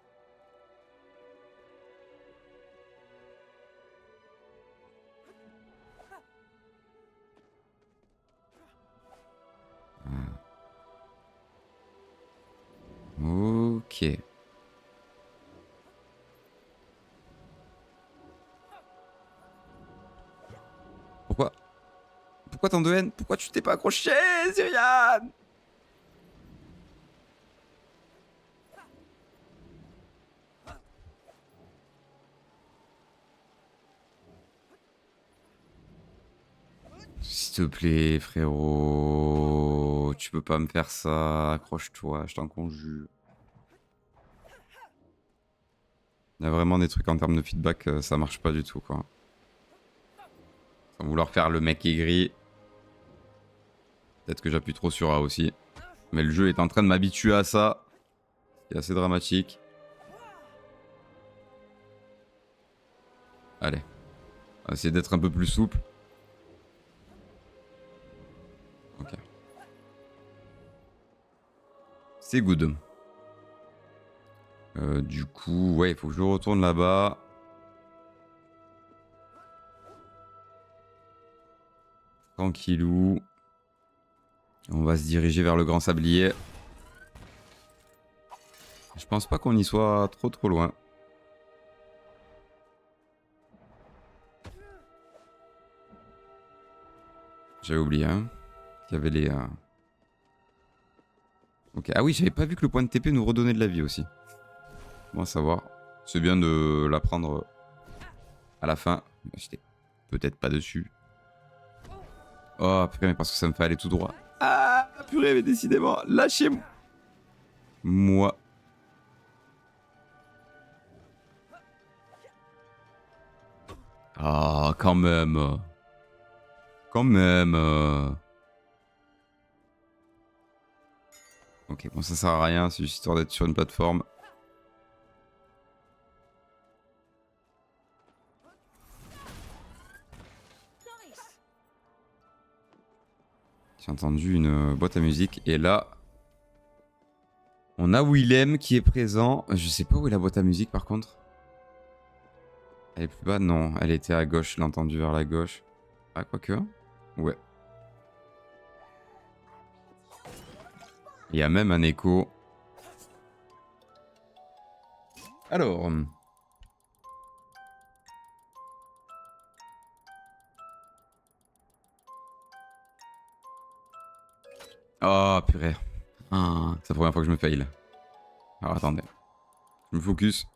Ok. Pourquoi? Pourquoi tant de haine? Pourquoi tu t'es pas accroché, Zyrian? S'il te plaît, frérot. Tu peux pas me faire ça. Accroche-toi, je t'en conjure. Il y a vraiment des trucs en termes de feedback, ça marche pas du tout, quoi. Sans vouloir faire le mec aigri. Peut-être que j'appuie trop sur A aussi. Mais le jeu est en train de m'habituer à ça. C'est assez dramatique. Allez. On va essayer d'être un peu plus souple. Ok. C'est good. Du coup, ouais, il faut que je retourne là-bas. Tranquillou. On va se diriger vers le grand sablier. Je pense pas qu'on y soit trop loin. J'avais oublié, hein. Il y avait les... Ok. Ah oui, j'avais pas vu que le point de TP nous redonnait de la vie aussi. Bon à savoir. C'est bien de l'apprendre à la fin. J'étais peut-être pas dessus. Oh purée, mais parce que ça me fait aller tout droit. Ah purée, mais décidément, lâchez-moi. Moi. Ah, quand même. Quand même. Ok, bon, ça sert à rien, c'est juste histoire d'être sur une plateforme. J'ai entendu une boîte à musique et là, on a Willem qui est présent. Je sais pas où est la boîte à musique par contre. Elle est plus bas? Non, elle était à gauche, je l'ai entendu vers la gauche. Ah, quoique. Ouais. Il y a même un écho. Alors. Oh, purée. Ah, c'est la première fois que je me fail. Alors, attendez. Je me focus.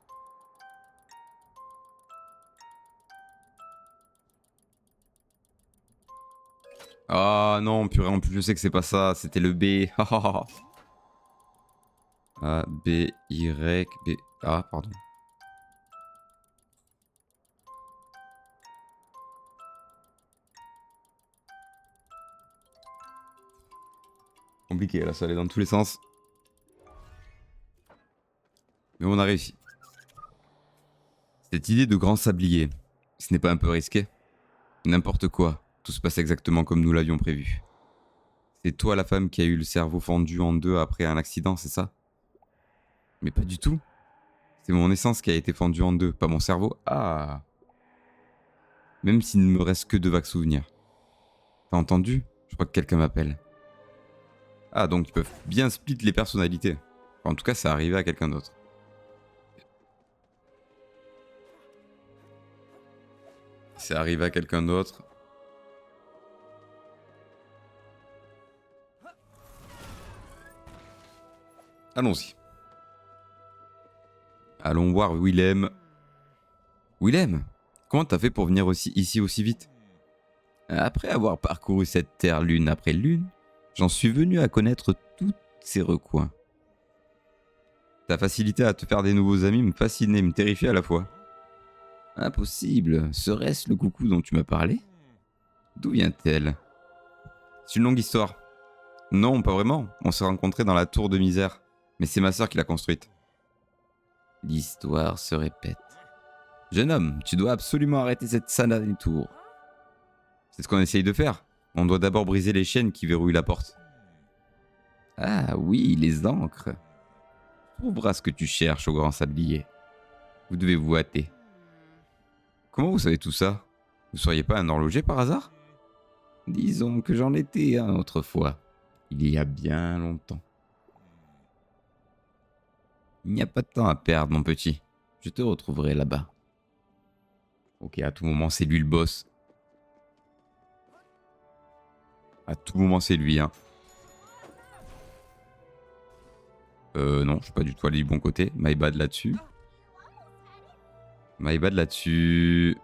Ah non, purée, en plus, je sais que c'est pas ça. C'était le B. A, B, Y, B. Ah, pardon. Compliqué, là, ça allait dans tous les sens. Mais on a réussi. Cette idée de grand sablier, ce n'est pas un peu risqué? N'importe quoi, tout se passe exactement comme nous l'avions prévu. C'est toi la femme qui a eu le cerveau fendu en deux après un accident, c'est ça? Mais pas du tout. C'est mon essence qui a été fendue en deux, pas mon cerveau. Ah. Même s'il ne me reste que de vagues souvenirs. T'as entendu? Je crois que quelqu'un m'appelle. Ah, donc ils peuvent bien split les personnalités. Enfin, en tout cas, ça arrivait à quelqu'un d'autre. C'est arrivé à quelqu'un d'autre. Allons-y. Allons voir Willem. Willem, comment t'as fait pour venir ici aussi vite? Après avoir parcouru cette terre lune après lune, j'en suis venu à connaître tous ses recoins. Ta facilité à te faire des nouveaux amis me fascinait et me terrifiait à la fois. Impossible, serait-ce le coucou dont tu m'as parlé? D'où vient-elle? C'est une longue histoire. Non, pas vraiment, on s'est rencontrés dans la tour de misère, mais c'est ma sœur qui l'a construite. L'histoire se répète. Jeune homme, tu dois absolument arrêter cette satanée tour. C'est ce qu'on essaye de faire. On doit d'abord briser les chaînes qui verrouillent la porte. Ah oui, les ancres. Tu trouveras ce que tu cherches au grand sablier. Vous devez vous hâter. Comment vous savez tout ça? Vous seriez pas un horloger par hasard? Disons que j'en étais un autrefois. Il y a bien longtemps. Il n'y a pas de temps à perdre, mon petit. Je te retrouverai là-bas. Ok, à tout moment, c'est lui le boss. À tout moment, c'est lui, hein. Non, je suis pas du tout allé du bon côté. My bad là-dessus. My bad là-dessus.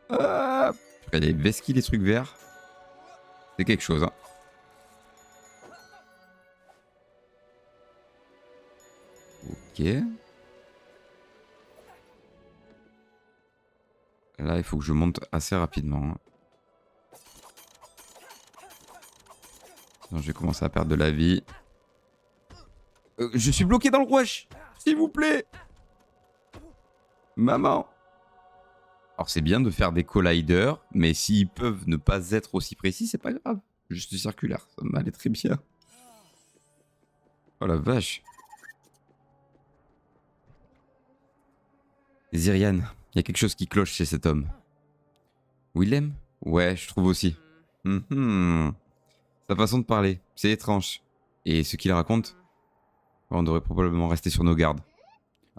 Ah, les vesquilles, les trucs verts. C'est quelque chose, hein. Ok. Là, il faut que je monte assez rapidement, hein. Sinon, je vais commencer à perdre de la vie. Je suis bloqué dans le rouage. S'il vous plaît. Maman. Alors, c'est bien de faire des colliders, mais s'ils peuvent ne pas être aussi précis, c'est pas grave. Juste circulaire, ça m'allait très bien. Oh la vache. Zyrian, il y a quelque chose qui cloche chez cet homme. Willem? Ouais, je trouve aussi. Sa façon de parler, c'est étrange. Et ce qu'il raconte, on devrait probablement rester sur nos gardes.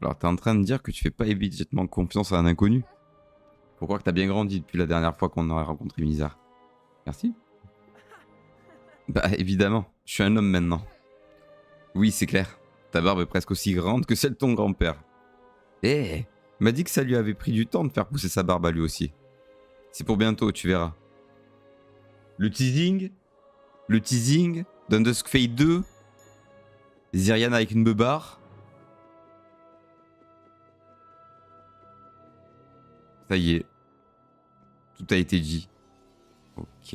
Alors, t'es en train de dire que tu fais pas immédiatement confiance à un inconnu? Faut croire que t'as bien grandi depuis la dernière fois qu'on aurait rencontré Mizar. Merci. Bah, évidemment, je suis un homme maintenant. Oui, c'est clair. Ta barbe est presque aussi grande que celle de ton grand-père. Eh, m'a dit que ça lui avait pris du temps de faire pousser sa barbe à lui aussi. C'est pour bientôt, tu verras. Le teasing d'un Dusk Fate 2. Zyrian avec une beubare. Ça y est. Tout a été dit. Ok.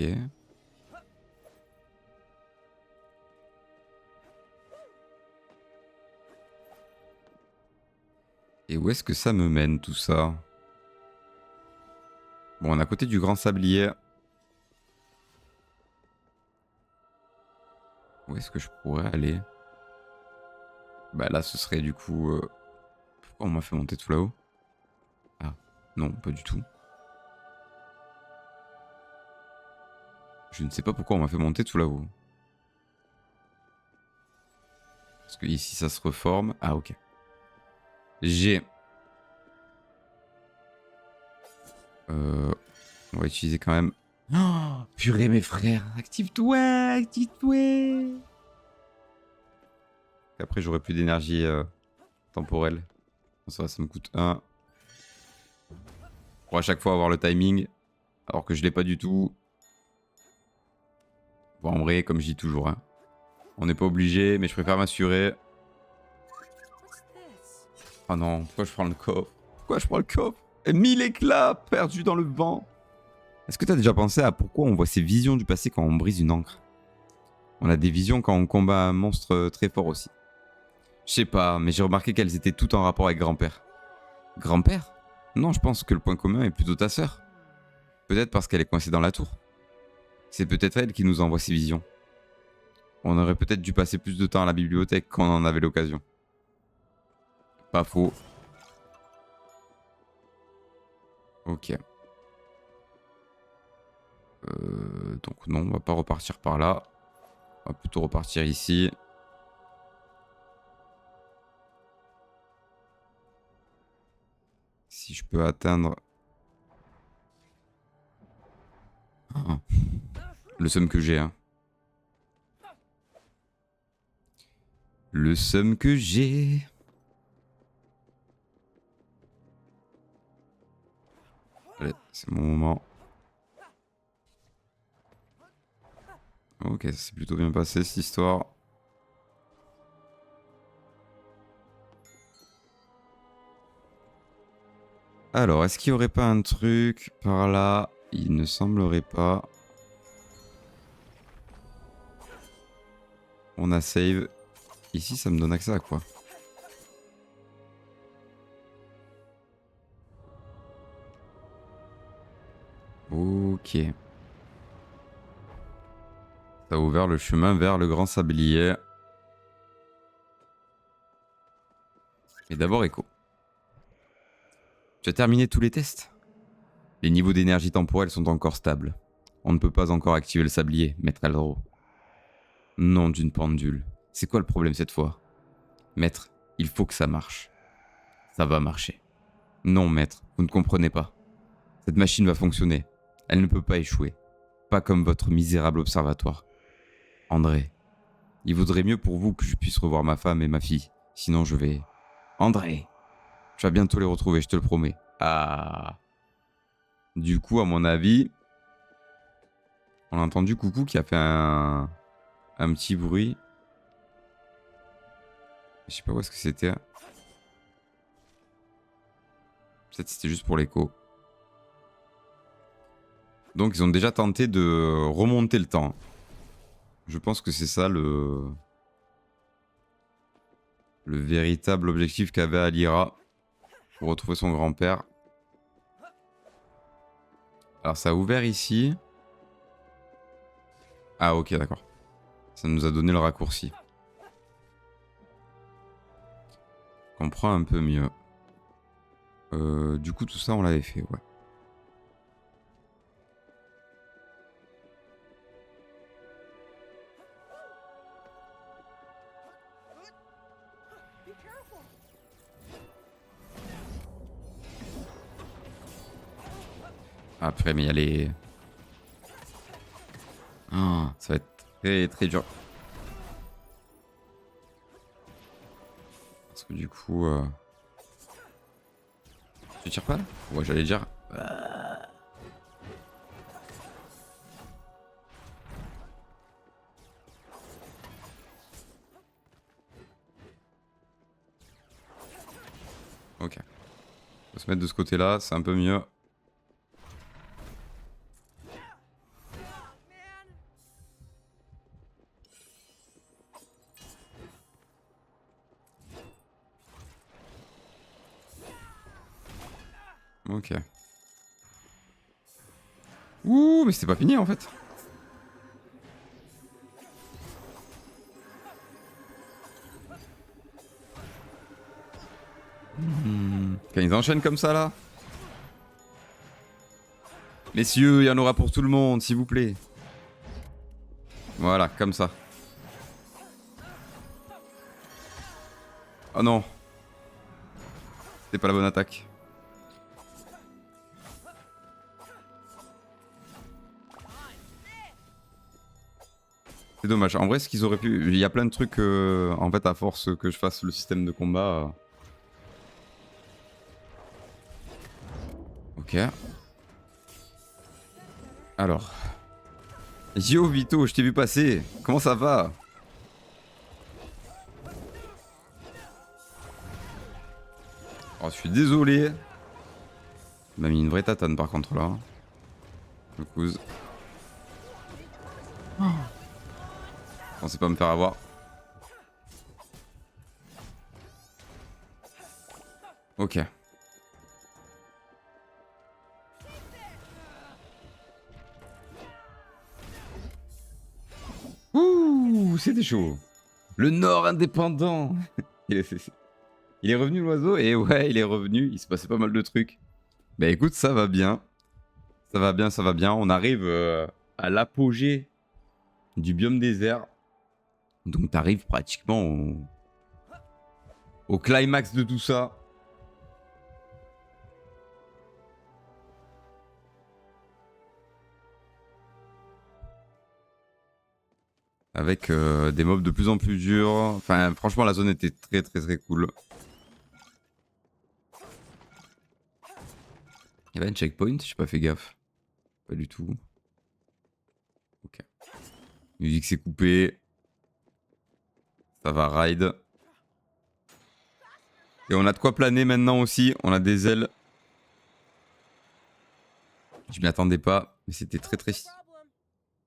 Et où est-ce que ça me mène tout ça? Bon, on est à côté du grand sablier. Où est-ce que je pourrais aller? Bah là, ce serait du coup... Pourquoi on m'a fait monter tout là-haut? Ah, non, pas du tout. Je ne sais pas pourquoi on m'a fait monter tout là-haut. Parce que ici, ça se reforme. Ah, ok. J'ai... On va utiliser quand même... Oh, purée mes frères, active-toi, active-toi. Après j'aurai plus d'énergie temporelle. Ça va, ça me coûte 1. Pour à chaque fois avoir le timing, alors que je l'ai pas du tout. Bon, en vrai, comme je dis toujours, hein, on n'est pas obligé, mais je préfère m'assurer. Oh non, pourquoi je prends le coffre? Pourquoi je prends le coffre? Et 1000 éclats perdus dans le vent. Est-ce que t'as déjà pensé à pourquoi on voit ces visions du passé quand on brise une encre? On a des visions quand on combat un monstre très fort aussi. Je sais pas, mais j'ai remarqué qu'elles étaient toutes en rapport avec grand-père. Grand-père? Non, je pense que le point commun est plutôt ta sœur. Peut-être parce qu'elle est coincée dans la tour. C'est peut-être elle qui nous envoie ces visions. On aurait peut-être dû passer plus de temps à la bibliothèque quand on en avait l'occasion. Pas faux. Ok. Donc non, on va pas repartir par là. On va plutôt repartir ici. Si je peux atteindre... Oh. Le seum que j'ai, hein. Le seum que j'ai... Allez, c'est mon moment. Ok, ça s'est plutôt bien passé cette histoire. Alors, est-ce qu'il n'y aurait pas un truc par là? Il ne semblerait pas. On a save. Ici, ça me donne accès à quoi? Ok. Ça a ouvert le chemin vers le grand sablier. Mais d'abord, Echo. Tu as terminé tous les tests? Les niveaux d'énergie temporelle sont encore stables. On ne peut pas encore activer le sablier, maître Aldro. Nom d'une pendule. C'est quoi le problème cette fois? Maître, il faut que ça marche. Ça va marcher. Non, maître, vous ne comprenez pas. Cette machine va fonctionner. Elle ne peut pas échouer. Pas comme votre misérable observatoire. André, il vaudrait mieux pour vous que je puisse revoir ma femme et ma fille. Sinon je vais... André, tu vas bientôt les retrouver, je te le promets. Ah. Du coup, à mon avis... On a entendu Coucou qui a fait un petit bruit. Je sais pas où est-ce que c'était. Peut-être c'était juste pour l'écho. Donc ils ont déjà tenté de remonter le temps. Je pense que c'est ça le véritable objectif qu'avait Alira pour retrouver son grand-père. Alors ça a ouvert ici. Ah ok, d'accord. Ça nous a donné le raccourci. On comprend un peu mieux. Du coup tout ça on l'avait fait, ouais. Après, mais il y a les... Ah, ça va être très très dur. Parce que du coup... Tu tires pas là? Ouais, j'allais dire... Ok. On va se mettre de ce côté-là, c'est un peu mieux. Ok. Ouh, mais c'était pas fini en fait. Quand ils enchaînent comme ça là. Messieurs, il y en aura pour tout le monde, s'il vous plaît. Voilà, comme ça. Oh non. C'était pas la bonne attaque. C'est dommage. En vrai, ce qu'ils auraient pu... Il y a plein de trucs, en fait, à force que je fasse le système de combat... Ok. Alors. Yo, Vito, je t'ai vu passer. Comment ça va? Oh, je suis désolé. Il m'a mis une vraie tatane par contre là. Je couse. Pensez pas me faire avoir. Ok. Ouh, c'était chaud. Le Nord indépendant. Il est revenu l'oiseau et ouais, il est revenu. Il se passait pas mal de trucs. Bah écoute, ça va bien. Ça va bien, ça va bien. On arrive à l'apogée du biome désert. Donc t'arrives pratiquement au climax de tout ça. Avec des mobs de plus en plus durs. Enfin, franchement, la zone était très très très cool. Il y avait un checkpoint, j'ai pas fait gaffe. Pas du tout. Ok. Musique s'est coupée. Ça va ride. Et on a de quoi planer maintenant aussi. On a des ailes. Je m'y attendais pas, mais c'était très très...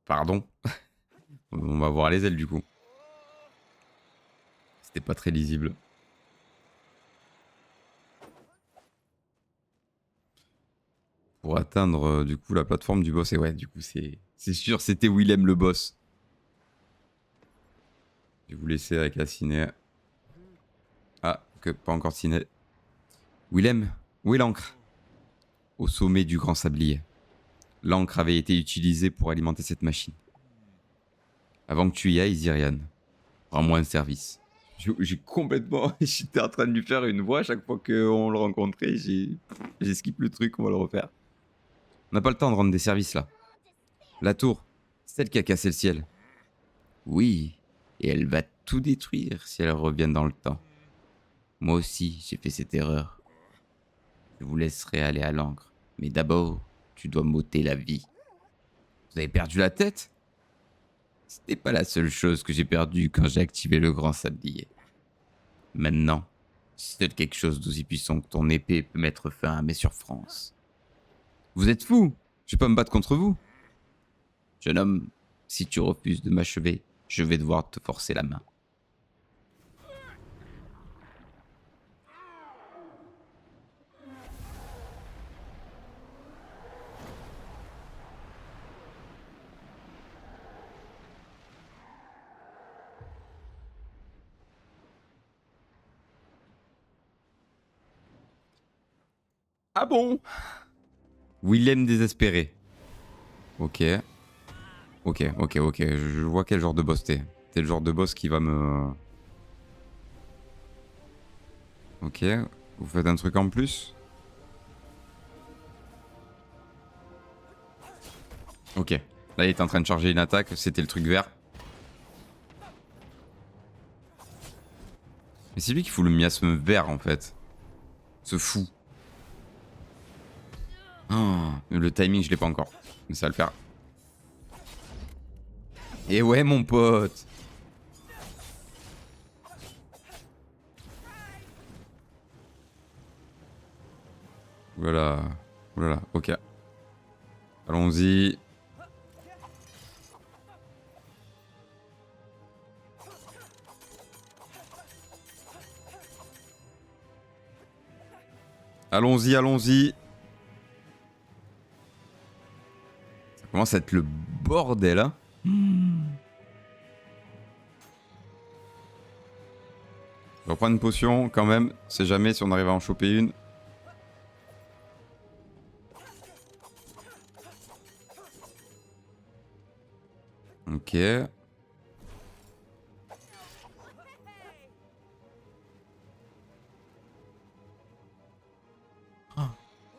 Pardon. On va voir les ailes du coup. C'était pas très lisible. Pour atteindre du coup la plateforme du boss. Et ouais, du coup c'est sûr, c'était Willem le boss. Je vais vous laisser avec la ciné. Ah, que pas encore ciné. Willem, où est l'encre? Au sommet du grand sablier. L'encre avait été utilisée pour alimenter cette machine. Avant que tu y ailles, Zyrian, rends-moi un service. J'ai complètement... J'étais en train de lui faire une voix à chaque fois qu'on le rencontrait. J'ai skip le truc, on va le refaire. On n'a pas le temps de rendre des services là. La tour, celle qui a cassé le ciel. Oui, et elle va tout détruire si elle revient dans le temps. Moi aussi, j'ai fait cette erreur. Je vous laisserai aller à l'encre. Mais d'abord, tu dois m'ôter la vie. Vous avez perdu la tête? C'était pas la seule chose que j'ai perdue quand j'ai activé le grand sablier. Maintenant, seul quelque chose d'aussi puissant que ton épée peut mettre fin à mes souffrances. Vous êtes fou? Je vais pas me battre contre vous. Jeune homme, si tu refuses de m'achever, je vais devoir te forcer la main. Ah bon? Willem désespéré. Ok. Ok. Je vois quel genre de boss t'es. T'es le genre de boss qui va me... Ok. Vous faites un truc en plus? Ok. Là, il est en train de charger une attaque. C'était le truc vert. Mais c'est lui qui fout le miasme vert, en fait. Ce fou. Oh, le timing, je l'ai pas encore. Mais ça va le faire. Et ouais, mon pote. Voilà. Voilà, ok. Allons-y. Allons-y, allons-y. Ça commence à être le bordel, hein. Je vais reprendre une potion quand même. C'est jamais si on arrive à en choper une. Ok.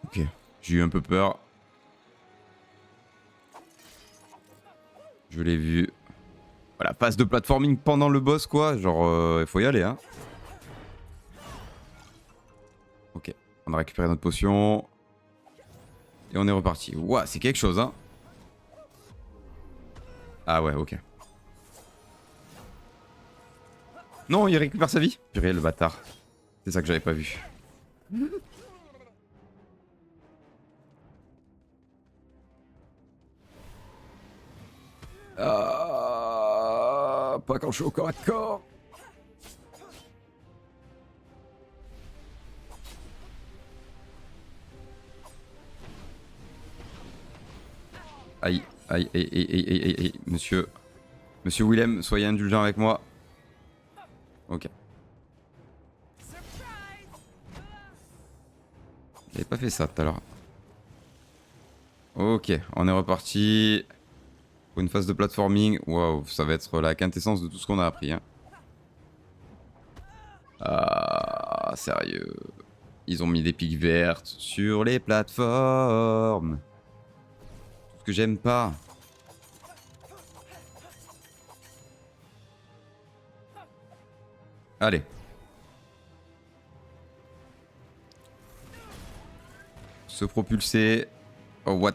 Ok. J'ai eu un peu peur. Je l'ai vu. Voilà, phase de platforming pendant le boss, quoi. Genre, il faut y aller, hein. Ok, on a récupéré notre potion. Et on est reparti. Ouah, c'est quelque chose, hein. Ah ouais, ok. Non, il récupère sa vie. Purée, le bâtard. C'est ça que j'avais pas vu. Ah, pas quand je suis au corps à corps. Aïe, aïe, aïe, aïe, aïe, aïe, aïe, aïe, monsieur. Monsieur Willem, soyez indulgent avec moi. Ok. J'avais pas fait ça tout à l'heure. Ok, on est reparti. Pour une phase de platforming. Waouh, ça va être la quintessence de tout ce qu'on a appris. Hein. Ah, sérieux. Ils ont mis des pics vertes sur les plateformes. Tout ce que j'aime pas. Allez. Se propulser. Oh what?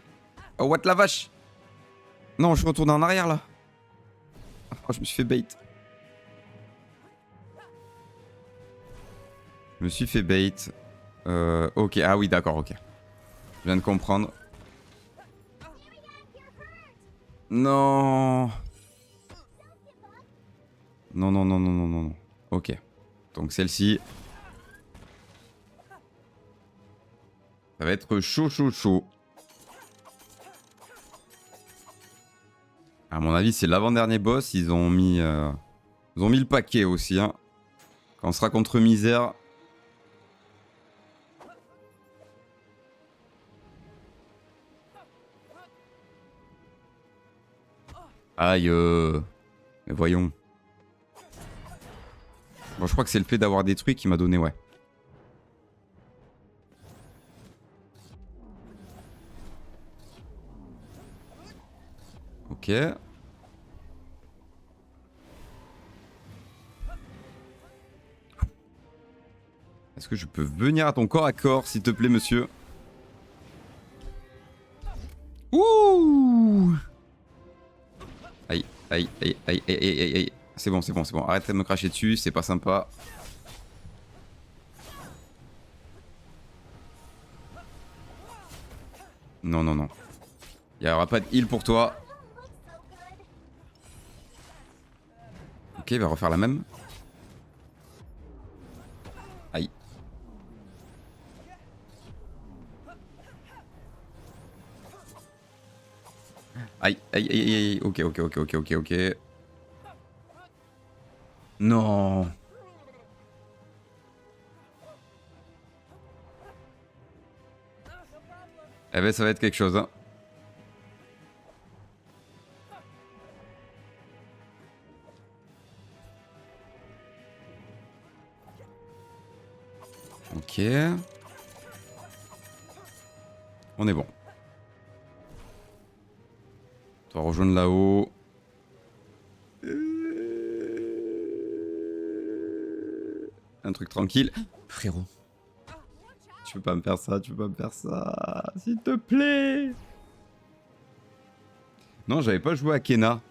Oh what la vache? Non, je retourne en arrière là. Oh, je me suis fait bait. Je me suis fait bait. Ok, ah oui, d'accord, ok. Je viens de comprendre. Non. Non, non, non, non, non, non. Ok. Donc celle-ci. Ça va être chaud, chaud, chaud. À mon avis, c'est l'avant-dernier boss. Ils ont mis le paquet aussi. Hein. Quand on sera contre misère. Aïe. Mais voyons. Bon, je crois que c'est le fait d'avoir détruit qui m'a donné, ouais. Ok. Est-ce que je peux venir à ton corps à corps, s'il te plaît, monsieur? Ouh! Aïe, aïe, aïe, aïe, aïe, aïe, aïe, aïe. C'est bon, c'est bon, c'est bon. Arrêtez de me cracher dessus, c'est pas sympa. Non, non, non. Il n'y aura pas de heal pour toi. Ok, il va refaire la même. Aïe. Aïe, aïe, aïe, aïe, aïe. Ok, ok, ok, ok, ok, ok. Non. Eh ben, ça va être quelque chose, hein. Ok. On est bon. On va rejoindre là-haut. Un truc tranquille. Frérot. Tu peux pas me faire ça, tu peux pas me faire ça. S'il te plaît. Non, j'avais pas joué à Kena.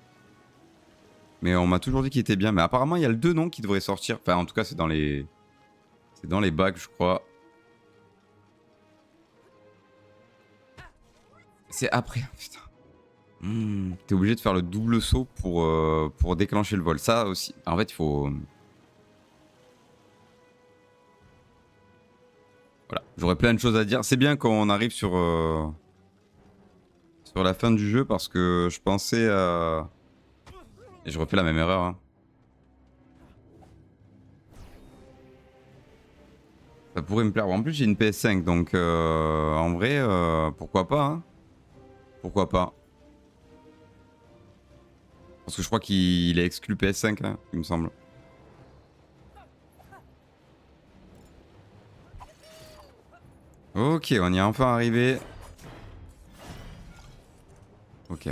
Mais on m'a toujours dit qu'il était bien. Mais apparemment, il y a le 2 noms qui devrait sortir. Enfin, en tout cas, c'est dans les... C'est dans les bacs, je crois. C'est après. Putain. T'es obligé de faire le double saut pour déclencher le vol. Ça aussi. En fait, il faut... Voilà. J'aurais plein de choses à dire. C'est bien quand on arrive sur la fin du jeu parce que je pensais à... Et je refais la même erreur. Hein. Ça pourrait me plaire. En plus, j'ai une PS5, donc en vrai, pourquoi pas. Hein. Pourquoi pas. Parce que je crois qu'il est exclu PS5, hein, il me semble. Ok, on y est enfin arrivé. Ok.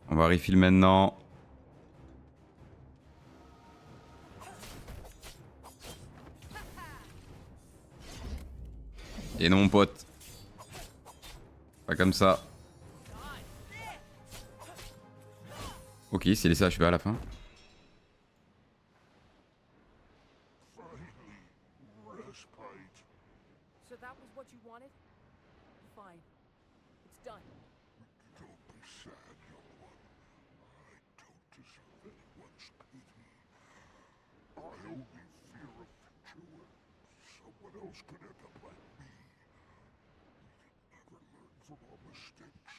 On va refill maintenant. Et non, mon pote. Pas comme ça. Ok, c'est laissé achever à la fin. So that was what you wanted? Fine. It's done. Don't be sad, young one. I don't deserve anyone's pity. I only fear a future where someone else could end up like me. We can never learn from our mistakes.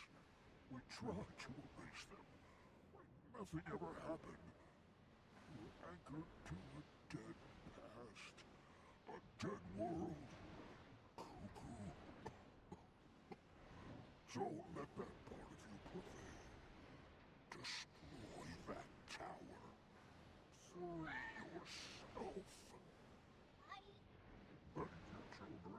We try to erase them. Like nothing ever happened. We're anchored to a dead past. A dead world. Cuckoo. Don't let that part of you prevail. Destroy that tower. Free yourself. And your children.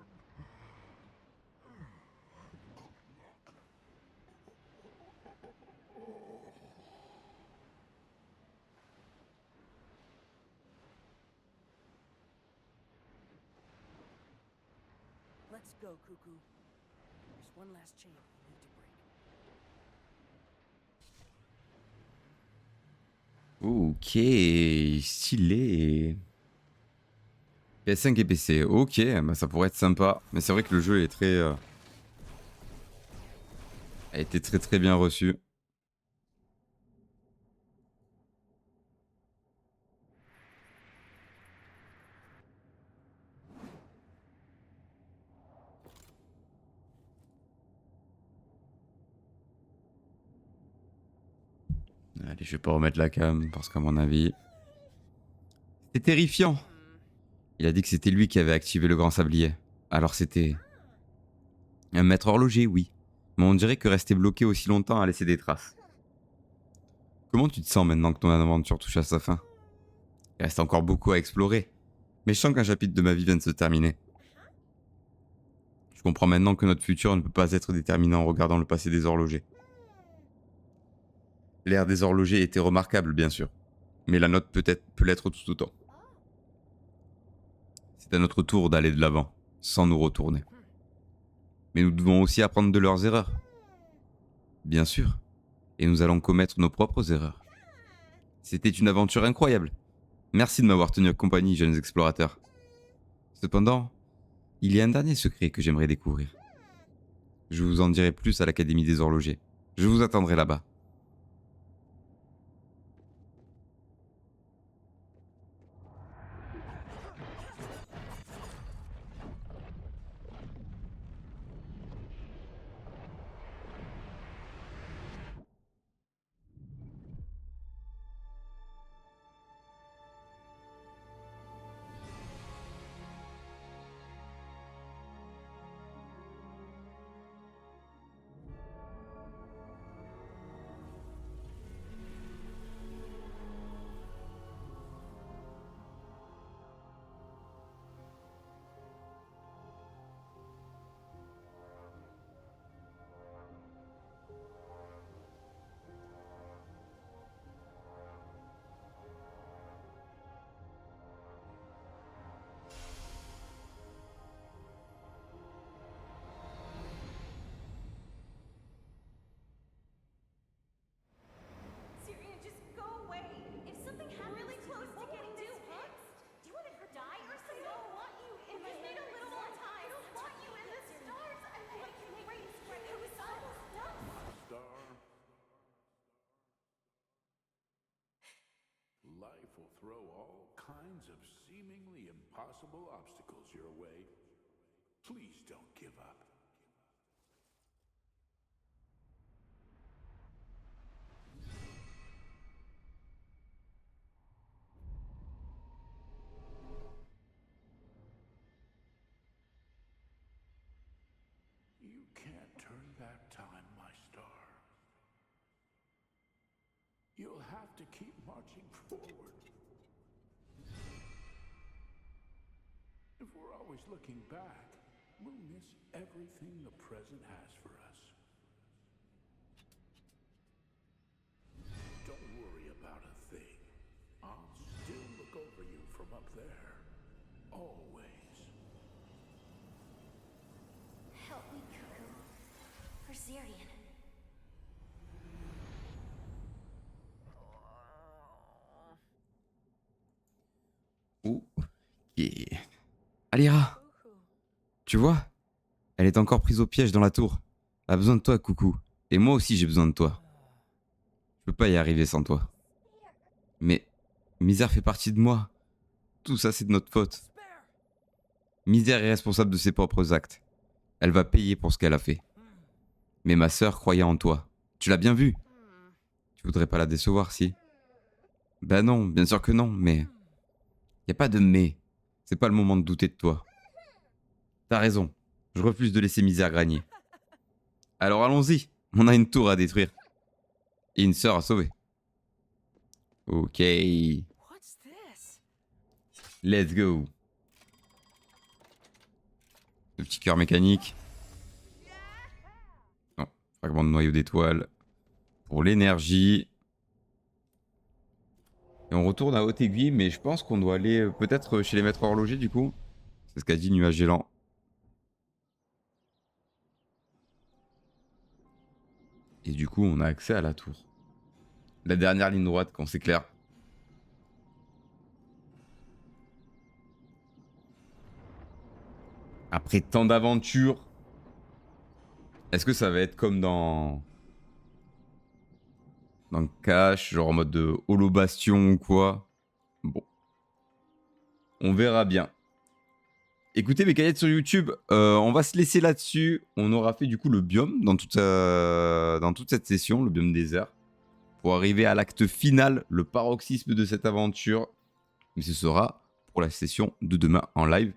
Let's go, Cuckoo. There's one last chain we need to break. Ok, stylé. PS5 et PC, ok, bah ça pourrait être sympa. Mais c'est vrai que le jeu est très... a été très bien reçu. Allez, je vais pas remettre la cam parce qu'à mon avis... C'était terrifiant. Il a dit que c'était lui qui avait activé le grand sablier. Alors c'était... un maître horloger, oui. Mais on dirait que rester bloqué aussi longtemps a laissé des traces. Comment tu te sens maintenant que ton aventure touche à sa fin? Il reste encore beaucoup à explorer. Mais je sens qu'un chapitre de ma vie vient de se terminer. Je comprends maintenant que notre futur ne peut pas être déterminé en regardant le passé des horlogers. L'ère des horlogers était remarquable, bien sûr. Mais la nôtre peut l'être tout autant. C'est à notre tour d'aller de l'avant, sans nous retourner. Mais nous devons aussi apprendre de leurs erreurs. Bien sûr. Et nous allons commettre nos propres erreurs. C'était une aventure incroyable. Merci de m'avoir tenu compagnie, jeunes explorateurs. Cependant, il y a un dernier secret que j'aimerais découvrir. Je vous en dirai plus à l'Académie des horlogers. Je vous attendrai là-bas. Syrian, just go away. If something happens, really close to getting this fixed. Do you want her to die or something? I don't want you in my need a little more time. I don't want you in the stars. I can wait. It was almost done. Star. Life will throw all kinds of seemingly impossible obstacles your way. Please don't give up. You can't turn back time, my star. You'll have to keep marching forward. If we're always looking back, we'll miss everything the present has for us. Don't worry about a thing. I'll still look over you from up there. Always. for Syrian. Ok. Alira, tu vois, elle est encore prise au piège dans la tour. Elle a besoin de toi, coucou. Et moi aussi, j'ai besoin de toi. Je peux pas y arriver sans toi. Mais Misère fait partie de moi. Tout ça, c'est de notre faute. Misère est responsable de ses propres actes. Elle va payer pour ce qu'elle a fait. Mais ma sœur croyait en toi. Tu l'as bien vu. Tu voudrais pas la décevoir, si? Ben non, bien sûr que non, mais... Y a pas de mais. C'est pas le moment de douter de toi. T'as raison. Je refuse de laisser Misère gagner. Alors allons-y. On a une tour à détruire. Et une sœur à sauver. Ok. What's this? Let's go. Le petit cœur mécanique. Non. Fragment de noyau d'étoile. Pour l'énergie. Et on retourne à Haute-Aiguille, mais je pense qu'on doit aller peut-être chez les maîtres horlogers du coup. C'est ce qu'a dit Nuage Gélant. Et du coup, on a accès à la tour. La dernière ligne droite, quand c'est clair. Après tant d'aventures, est-ce que ça va être comme dans Cash, genre en mode de Holo Bastion ou quoi? Bon. On verra bien. Écoutez mes caillettes sur YouTube, on va se laisser là-dessus. On aura fait du coup le biome dans toute cette session, le biome désert. Pour arriver à l'acte final, le paroxysme de cette aventure. Mais ce sera pour la session de demain en live.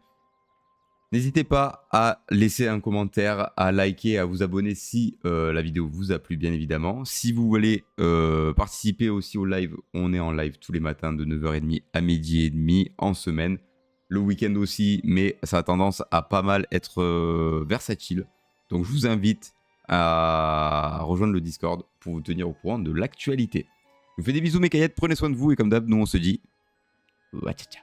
N'hésitez pas à laisser un commentaire, à liker, à vous abonner si la vidéo vous a plu, bien évidemment. Si vous voulez participer aussi au live, on est en live tous les matins de 9h30 à 12h30 en semaine. Le week-end aussi, mais ça a tendance à pas mal être versatile. Donc je vous invite à rejoindre le Discord pour vous tenir au courant de l'actualité. Je vous fais des bisous mes caillettes, prenez soin de vous et comme d'hab, nous on se dit... Ouah, tcha, tcha.